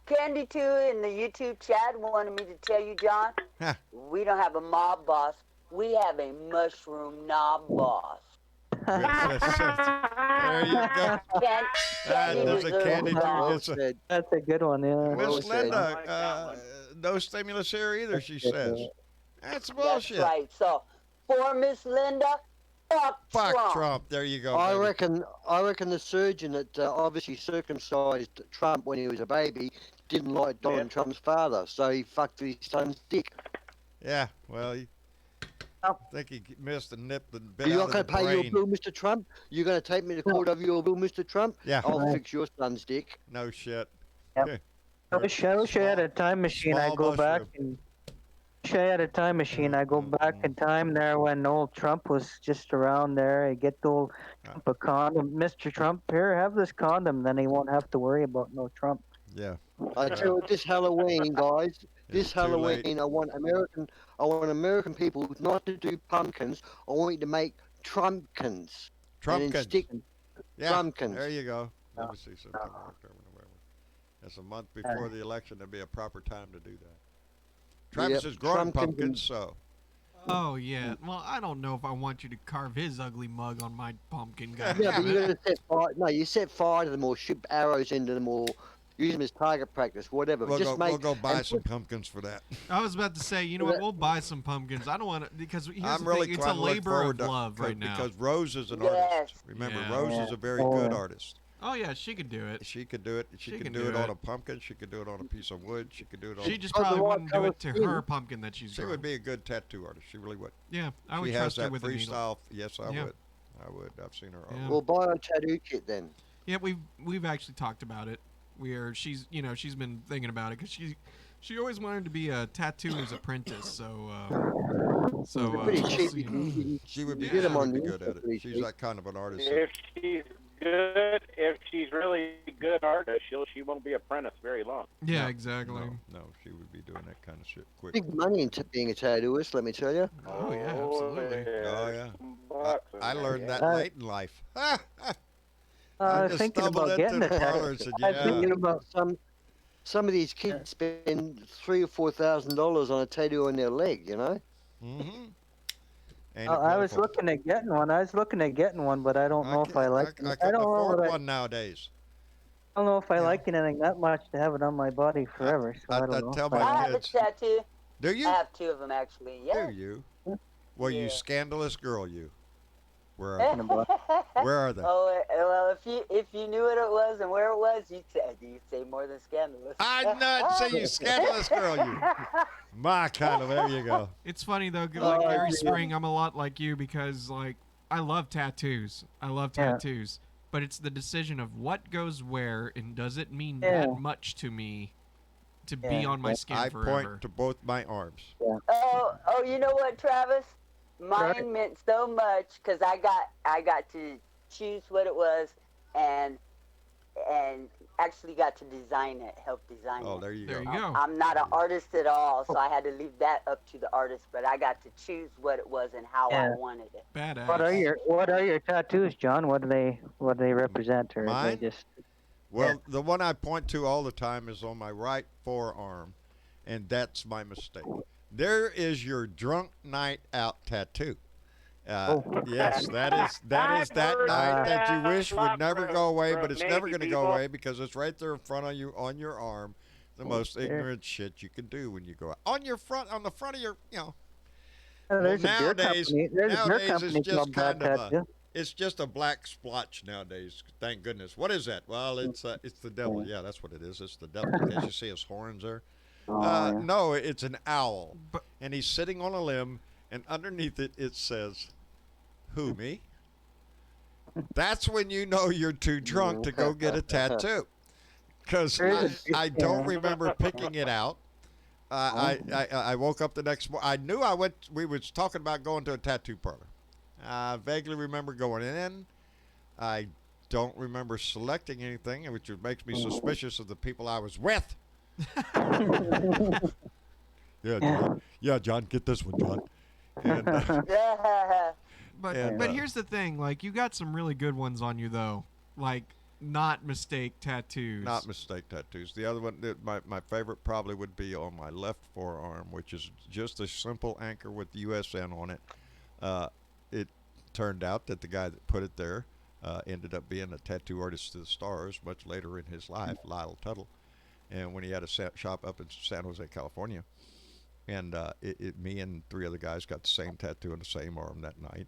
Candy, too, in the YouTube chat wanted me to tell you, John, we don't have a mob boss. We have a mushroom knob boss. There you go. That's a Candy, too. That's a good one, yeah. Miss Linda, no stimulus here either, she says. That's bullshit. That's right. So, for Miss Linda, fuck Trump. There you go. I baby. reckon the surgeon that obviously circumcised Trump when he was a baby didn't like Donald Trump's father, so he fucked his son's dick. Yeah, well, I think he missed and nipped the bit You're out not of going the to pay brain. your bill, Mr. Trump? You're going to take me to court over your bill, Mr. Trump? Yeah. I'll fix your son's dick. No shit. Yep. I wish I had a time machine. I go back and. Wish I had a time machine. I go back in time there when old Trump was just around there. I get the old Trump a condom. Mr. Trump, here, have this condom. Then he won't have to worry about no Trump. Yeah. I tell you, this Halloween, guys, It's too late. I want American people not to do pumpkins. I want you to make Trumpkins. And then Trumpkins. stick Yeah, Trumpkins. there you go. Let me see something. October, November. That's a month before the election. That'd be a proper time to do that. Travis is growing pumpkins, so. Oh, yeah. Well, I don't know if I want you to carve his ugly mug on my pumpkin, guy. Yeah, but you got to set fire. No, you set fire to them or shoot arrows into them or use them as target practice, whatever. We'll go buy some pumpkins for that. I was about to say, you know what? We'll buy some pumpkins. I don't want to, because here's I'm the really thing. It's a trying to look labor forward of to love right now. because Rose is an Yes. artist. Remember, Yeah. Rose is a very good artist. Oh, yeah, she could do it. She could do it. She could can do do it on it. a pumpkin. She could do it on a piece of wood. She could do it on. She just probably wouldn't do it to her pumpkin that she's She growing. would be a good tattoo artist. She really would. Yeah, I would She trust has her that with a needle. freestyle. Yes, I Yeah. would. I would. I've seen her. Yeah. Art. We'll buy a tattoo kit then. Yeah, we've actually talked about it. She's been thinking about it because she always wanted to be a tattooer's apprentice. So Pretty we'll cheap. see. She would be, Get 'em she would on be the good at internet pretty it. She's cheap. that kind of an artist. If she's really a good artist, she won't be apprentice very long. Yeah, No, exactly. No, she would be doing that kind of shit quick. Big money into being a tattooist, let me tell you. Oh yeah, absolutely. Oh yeah. Bucks I in learned there. that late in life. I I was just thinking stumbled about getting into a the parlor tattoo. and said, I was yeah. thinking about Some of these kids spend $3,000 or $4,000 on a tattoo on their leg, you know? Mm-hmm. I was looking at getting one. But I don't know if I like it. I I can don't know. afford what I one nowadays. don't know if I like anything that much to have it on my body forever. So I don't know. tell if I- my I have a kids. tattoo. Do you? I have two of them, actually. Yeah. Do you? Well, you Yeah. scandalous girl, you. Where are they? Where are they? Oh well, if you knew what it was and where it was, you'd say more than scandalous. I'm not saying you scandalous girl. You, my kind of. There you go. It's funny though, like Gary Spring, I'm a lot like you because like I love tattoos. I love tattoos, but it's the decision of what goes where and does it mean that much to me to be on my skin I forever. point to both my arms. Oh, you know what, Travis? Mine meant so much because I got to choose what it was and actually got to design it, help design it. Oh, there you go. I'm not an artist at all, so I had to leave that up to the artist. But I got to choose what it was and how I wanted it. Badass. What are your tattoos, John? What do they represent, or Mine? they just? Well, the one I point to all the time is on my right forearm, and that's my mistake. There is your drunk night out tattoo. Yes, that is that night that you wish would never go away, but it's never going to go away because it's right there in front of you on your arm. The most ignorant shit you can do when you go out on the front of your, There's a beer nowadays, company. There's a beer nowadays company it's just called Bad kind of Tattoo. it's just a black splotch nowadays. Thank goodness. What is that? Well, it's the devil. Yeah, that's what it is. It's the devil. Can't you see his horns there? No, it's an owl, and he's sitting on a limb, and underneath it says, "Who, me?" That's when you know you're too drunk to go get a tattoo, because I don't remember picking it out. I woke up the next morning. I knew we was talking about going to a tattoo parlor. I vaguely remember going in. I don't remember selecting anything, which makes me suspicious of the people I was with. Yeah, John, get this one, John. And, but here's the thing, like you got some really good ones on you though, like not mistake tattoos. Not mistake tattoos. The other one, my favorite probably would be on my left forearm, which is just a simple anchor with the USN on it. It turned out that the guy that put it there ended up being a tattoo artist to the stars much later in his life, Lyle Tuttle. And when he had a shop up in San Jose, California, and me and three other guys got the same tattoo on the same arm that night.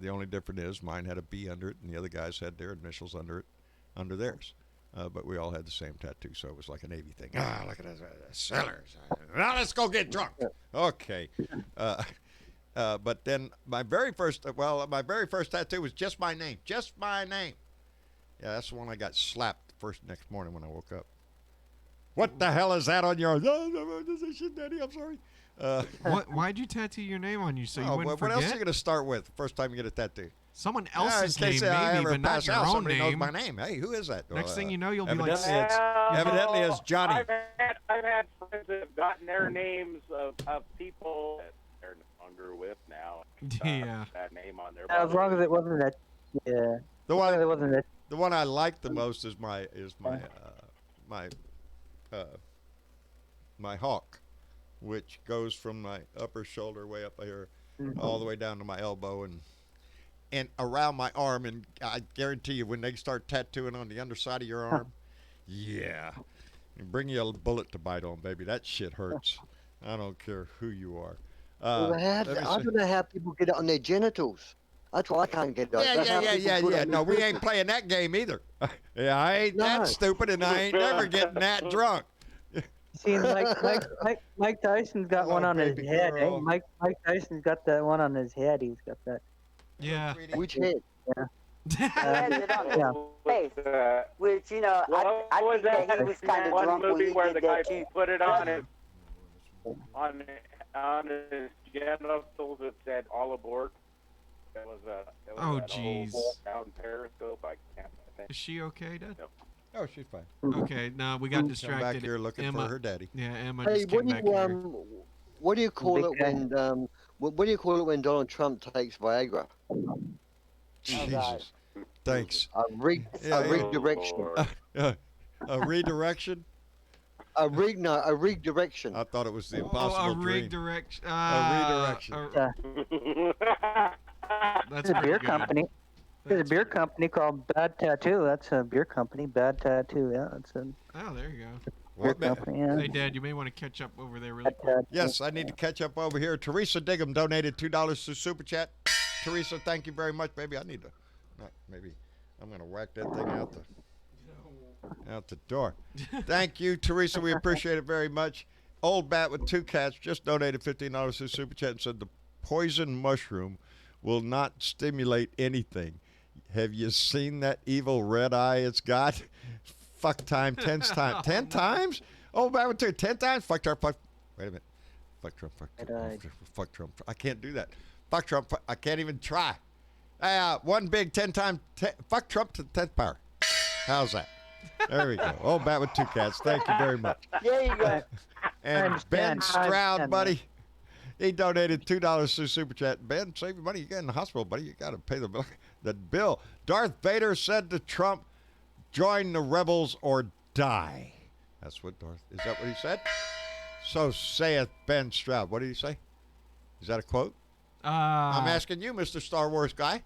The only difference is mine had a B under it, and the other guys had their initials under theirs. But we all had the same tattoo, so it was like a Navy thing. Look at this, sellers. Now let's go get drunk. Okay. But then my very first tattoo was just my name. Just my name. Yeah, that's the one I got slapped next morning when I woke up. What the hell is that on your? This is shit, Daddy. I'm sorry. Why'd you tattoo your name on you so you wouldn't what forget? else are you gonna start with? First time you get a tattoo. Someone else's name, I maybe, ever but not pass your out, own somebody knows name. my name. Hey, who is that? Next thing you know, you'll be like, evidently it's Johnny. I've had friends that have gotten their names of people that they're no longer with now. Yeah. That name on their. As long as it wasn't that. Yeah. The one I like the most is my hawk, which goes from my upper shoulder way up here, all the way down to my elbow and around my arm. And I guarantee you, when they start tattooing on the underside of your arm, yeah, and bring you a bullet to bite on, baby. That shit hurts. I don't care who you are. I don't know how people get it on their genitals. That's why I can't get it. Yeah. No, we ain't playing that game either. Yeah, I ain't that stupid, and I ain't never getting that drunk. See, Mike Tyson's got one on his head. Eh? Mike Tyson's got that one on his head. He's got that. Yeah. Which head? Yeah. He has it on his face, which I think that he was kind of one drunk when movie he where did the guy that too. put it on his genitals. It said "all aboard." It was Oh, that jeez. old down Periscope. I think. Is she okay, Dad? Yep. Oh, she's fine. Okay, no, we got Come distracted. back here looking Emma, for her daddy. Yeah, Emma Hey, just came back here. what do you call it when what do you call it when Donald Trump takes Viagra? Jesus. Thanks. A redirection. A redirection? A redirection. I thought it was the impossible a dream. redirection. A redirection. That's There's a beer pretty good. company. There's a beer company called Bad Tattoo. That's a beer company, Bad Tattoo. Yeah, that's a Oh, there you go. beer company. Yeah. Hey, Dad, you may want to catch up over there really Bad quick. Tattoo. Yes, I need to catch up over here. Teresa Diggum donated $2 to Super Chat. Teresa, thank you very much, baby. I need to, not maybe, I'm gonna whack that thing out the door. Thank you, Teresa. We appreciate it very much. Old Bat with 2 cats just donated $15 to Super Chat and said the poison mushroom will not stimulate anything. Have you seen that evil red eye it's got? Fuck time 10 times. 10 times? Old Bat with 2 10 times? Fuck Trump. Fuck. Wait a minute. Fuck Trump. Fuck Trump. Fuck Trump. I can't do that. Fuck Trump. I can't even try. One big 10 time. Fuck Trump to the 10th power. How's that? There we go. Old Bat with 2 cats. Thank you very much. There you go. And Ben Stroud, buddy, he donated $2 to Super Chat. Ben, save your money. You get in the hospital, buddy. You got to pay the bill. The bill. Darth Vader said to Trump, "Join the rebels or die." That's what Darth. Is that what he said? So saith Ben Stroud. What did he say? Is that a quote? I'm asking you, Mr. Star Wars guy.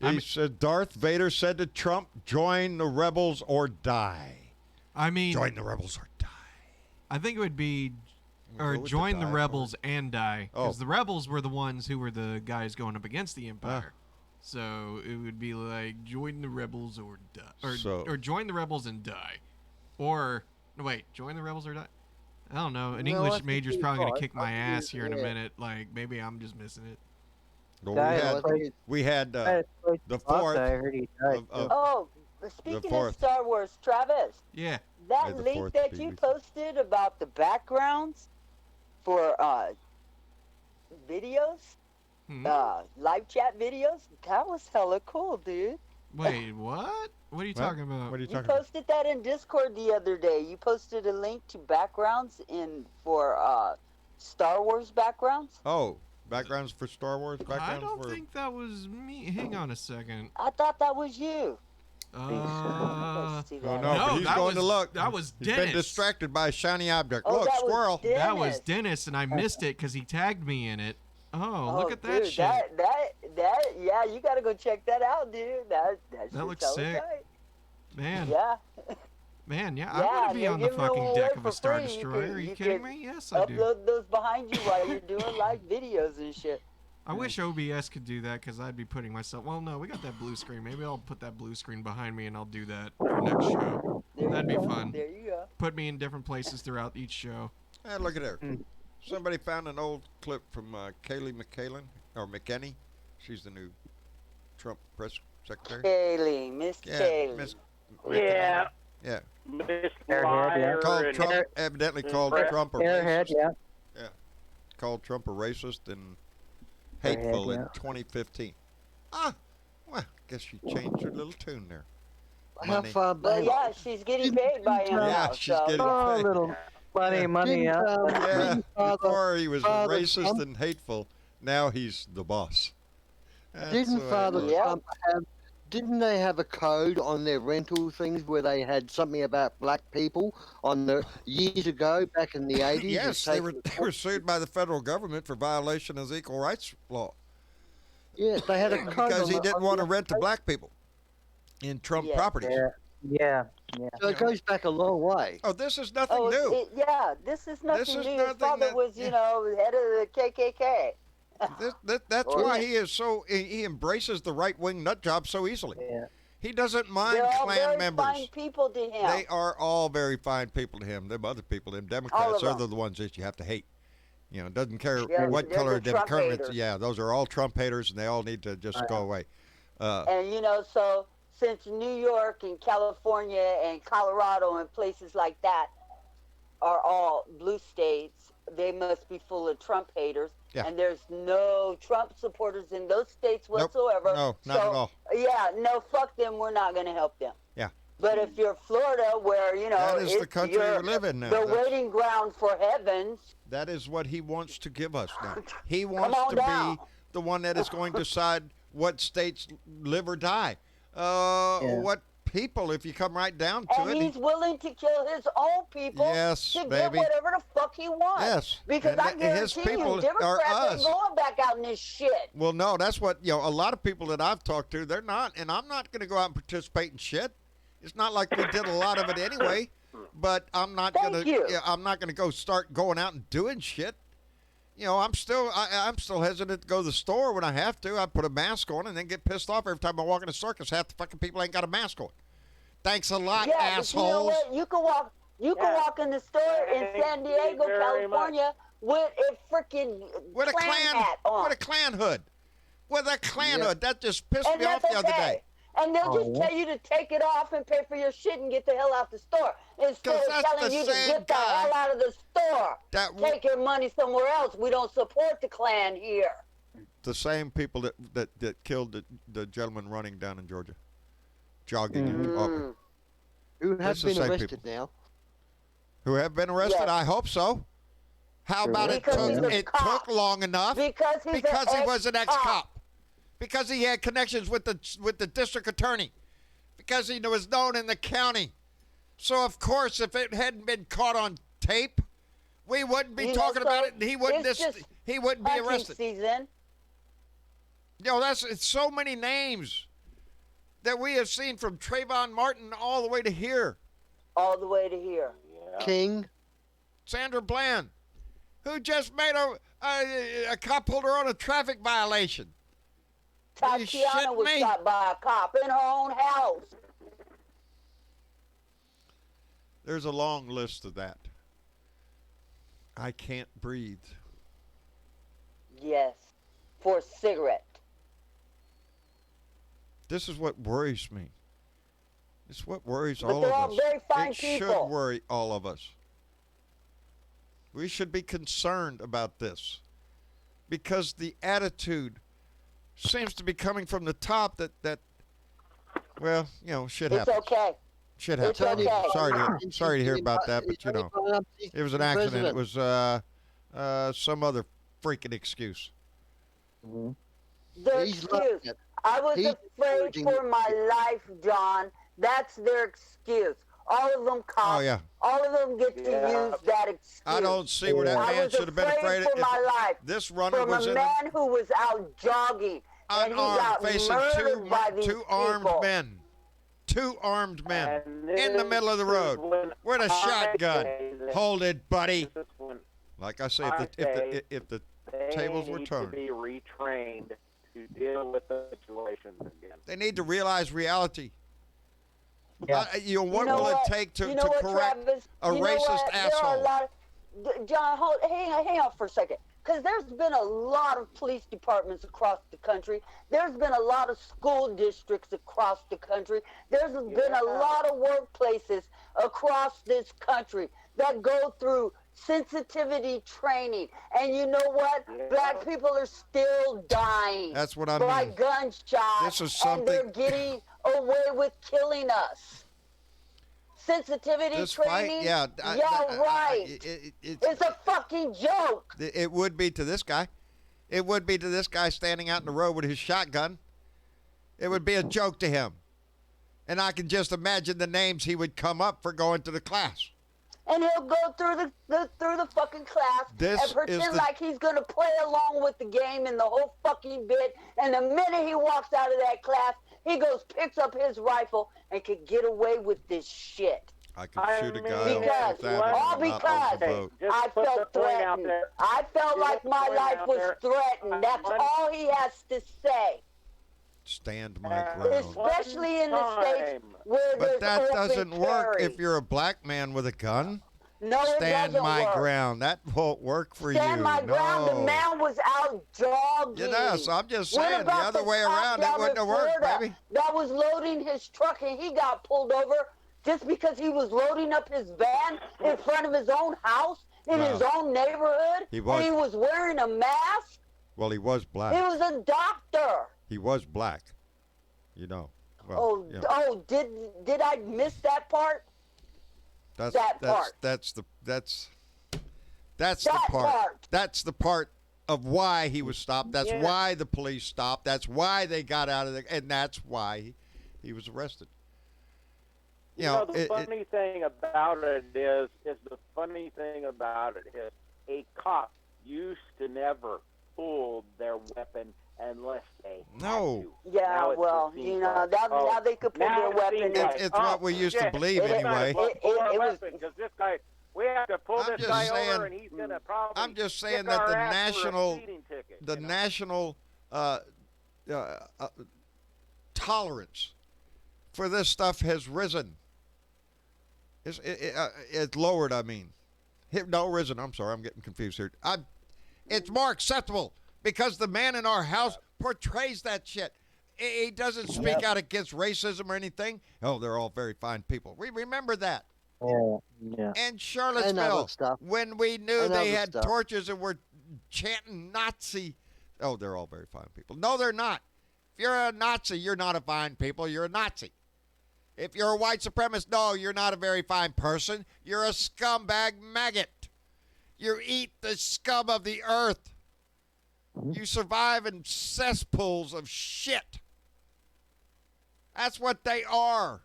He said Darth Vader said to Trump, "Join the rebels or die." I mean, join the rebels or die. I think it would be, or join the rebels and die, because the rebels were the ones who were the guys going up against the Empire. So it would be like join the rebels or die, or join the rebels and die, or no, wait, join the rebels or die. I don't know. An English major's probably gonna kick my ass here in a minute. Like maybe I'm just missing it. Well, we had the 4th. I heard he died. Speaking of Star Wars, Travis. Yeah. That link that you posted about the backgrounds for videos, live chat videos, that was hella cool, dude. Wait, what? What are you talking about? What are you You posted that in Discord the other day. You posted a link to backgrounds for Star Wars backgrounds. Oh, backgrounds for Star Wars? I don't think that was me. Hang on a second. I thought that was you. Oh, no, No, but he's that going to was- look. that was He's Dennis. been distracted by a shiny object. Oh, Look, that was squirrel. That was Dennis, and I missed it because he tagged me in it. Oh, look at that dude, shit. Yeah, you gotta go check that out, dude. That looks hella sick. tight. Man. Yeah. Man, yeah, I Yeah, want to be they're on the giving them fucking away deck of for a Star free. You Destroyer. can- Are you you kidding can me? Yes, I do. Upload those behind you while you're doing live videos and shit. I wish OBS could do that because I'd be putting myself. Well, no, we got that blue screen. Maybe I'll put that blue screen behind me and I'll do that for next show. That'd be fun. There you go. Put me in different places throughout each show. Look at there. Somebody found an old clip from Kayleigh McEnany. She's the new Trump press secretary. Kayleigh, Miss Kayleigh. Miss Yeah. Yeah. Miss Airhead, yeah. Called and- Trump, evidently called Trump a Airhead, racist. yeah. Yeah. Called Trump a racist and hateful in 2015. Well, I guess she changed her little tune there. How Money. far Well, back? yeah, she's getting paid by him Yeah, now. she's so. getting Oh, paid. little money, Didn't, yeah. Yeah, before he was Father racist Trump- and hateful. Now he's the boss. That's Didn't the way it Father is. Yeah. Trump have? Didn't they have a code on their rental things where they had something about black people on the years ago, back in the 80s? Yes, they were sued by the federal government for violation of the equal rights law. Yeah, they had a code Because on he the- didn't on want to the- rent to black people in Trump Yeah. properties. Yeah. So it goes back a long way. Oh, this is nothing Oh, new. yeah, this is nothing is new. nothing His father that- was, head of the KKK. That's Or- why he is so he embraces the right wing nut job so easily. Yeah. He doesn't mind They're all Klan very members. fine people to him. They are all very fine people to him. Them other people, them Democrats, them. are the ones that you have to hate. You know, it doesn't care Yeah, what they're color the Trump Democrats. haters. Yeah, those are all Trump haters, and they all need to just go away. And so since New York and California and Colorado and places like that are all blue states, they must be full of Trump haters. Yeah. And there's no Trump supporters in those states whatsoever. No, not at all. Yeah, no, fuck them. We're not going to help them. Yeah. But if you're Florida, where That is the it's- country you're we live in now. the That's- waiting ground for heavens. That is what he wants to give us now. He wants on to down. be the one that is going to decide what states live or die. What people, if you come right down to And it. he's willing to kill his own people Yes, to get baby. whatever the fuck he wants. Yes, Because and I his guarantee people you, Democrats are ain't us. going back out in this shit. Well, no, that's what, a lot of people that I've talked to, they're not, and I'm not going to go out and participate in shit. It's not like we did a lot of it anyway, but I'm not going to, I'm not going to start going out and doing shit. you know, I'm still hesitant to go to the store when I have to. I put a mask on and then get pissed off every time I walk in a store because half the fucking people ain't got a mask on. Thanks a lot, Yeah, assholes. but you know what? You can walk in the store in San Diego, California, with a freaking With a Klan hat on. With a Klan hood. With a Klan Yep. hood. That just pissed And me off that's the other okay. day. And they'll just tell you to take it off and pay for your shit and get the hell out the store. Instead 'Cause of that's telling the you to same get the guy hell out of the store. Take your money somewhere else. We don't support the Klan here. The same people that killed the gentleman running down in Georgia. Jogging in Auburn. Who have It's the been same arrested people. now? Who have been arrested? Yes. I hope so. How about Because he's a it cop. took long enough? Because he's because an he was an ex-cop. ex-cop. Because he had connections with the district attorney. Because he was known in the county. So of course, if it hadn't been caught on tape, we wouldn't be talking about it, and he wouldn't it's just he wouldn't be hunting arrested. season. You know, it's so many names that we have seen from Trayvon Martin all the way to here. All the way to here. King. Sandra Bland, who just made a cop pulled her on a traffic violation. Are you Tatiana shitting was me? shot by a cop in her own house. There's a long list of that. I can't breathe. Yes. For a cigarette. This is what worries me. It's what worries But all they're of all us. very fine it should people. worry all of us. We should be concerned about this because the attitude seems to be coming from the top that well, you know, shit It's happens. okay. Shit It's happens. okay. Sorry to hear about that, but you know, it was an accident. It was some other freaking excuse. Their He's excuse. loving it. I was He's afraid urging for it. my life, John. That's their excuse. All of them cops. Oh yeah. All of them get to use that excuse. I don't see where that I man was should have been afraid for of. my life. This runner From was a in man who was out jogging and he unarmed, got facing murdered by these two armed people. men. Two armed men And in the this middle of the is road when with a I shotgun. say that Hold it, buddy. this is when Like I say, I say if the they tables were need turned, to be retrained to deal with the situations again. they need to realize reality. Yeah. What You will know it what? take to You know what, correct Travis? a You know racist what? There are a asshole? lot of, John, hang on for a second. Because there's been a lot of police departments across the country. There's been a lot of school districts across the country. There's been a lot of workplaces across this country that go through sensitivity training. And you know what? Yeah. Black people are still dying That's what I by mean. gunshots. This is And they're something- getting away with killing us. Sensitivity This training? fight, yeah, right. It's a fucking joke. It would be to this guy. It would be to this guy standing out in the road with his shotgun. It would be a joke to him. And I can just imagine the names he would come up for going to the class. And he'll go through the fucking class This and pretend is the- like he's gonna play along with the game and the whole fucking bit. And the minute he walks out of that class, he goes, picks up his rifle, and can get away with this shit. I could shoot a guy Because, off that all and not off the because boat. Just I put the felt point out threatened. there. I felt Just like put my the point life out was there. threatened. That's One- all he has to say. Stand my ground. Especially in the states where But there's that open doesn't work carry. if you're a black man with a gun. No, it Stand doesn't my work. ground. That won't work for you. Stand my ground. The No. man was out jogging. Yes, I'm just What saying, the about other way cop around, it down wouldn't in have worked, Florida baby. That was loading his truck and he got pulled over just because he was loading up his van in front of his own house in his No. own neighborhood. He was. And he was wearing a mask. Well, he was He black. was a doctor. He was black. You know. Well, yeah. Did I miss that part? That's that part. That's the That part. part. That's the part of why he was stopped. That's Yeah. why the police stopped. That's why they got out of there, and that's why he was arrested. You know, the funny thing about it is a cop used to never pull their weapon unless they No. had to. Yeah, Now it well, just seems you know, like, now, now they could pull now their it weapon. seems and- like, It's what we used to believe anyway. Because this guy We have to pull I'm this just guy saying- over, and he's gonna probably. I'm just saying kick that our the ass for a national, speeding ticket, the you know? national tolerance for this stuff has risen. It's lowered. I mean, no, risen. I'm sorry, I'm getting confused here. It's more acceptable because the man in our house portrays that shit. He doesn't speak out against racism or anything. Oh, they're all very fine people. We remember that. Yeah. And And Charlottesville, other stuff. when we knew And they other had stuff. torches and were chanting Nazi. Oh, they're all very fine people. No, they're not. If you're a Nazi, you're not a fine people. You're a Nazi. If you're a white supremacist, no, you're not a very fine person. You're a scumbag maggot. You eat the scum of the earth. You survive in cesspools of shit. That's what they are.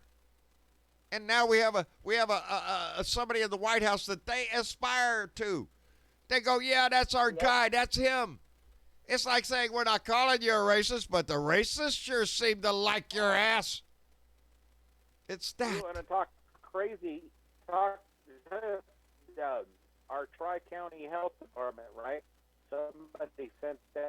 And now we have a somebody in the White House that they aspire to. They go, yeah, that's our guy. That's him. It's like saying we're not calling you a racist, but the racists sure seem to like your ass. It's that. You want to talk crazy? Talk our Tri-County Health Department, right? Somebody sent them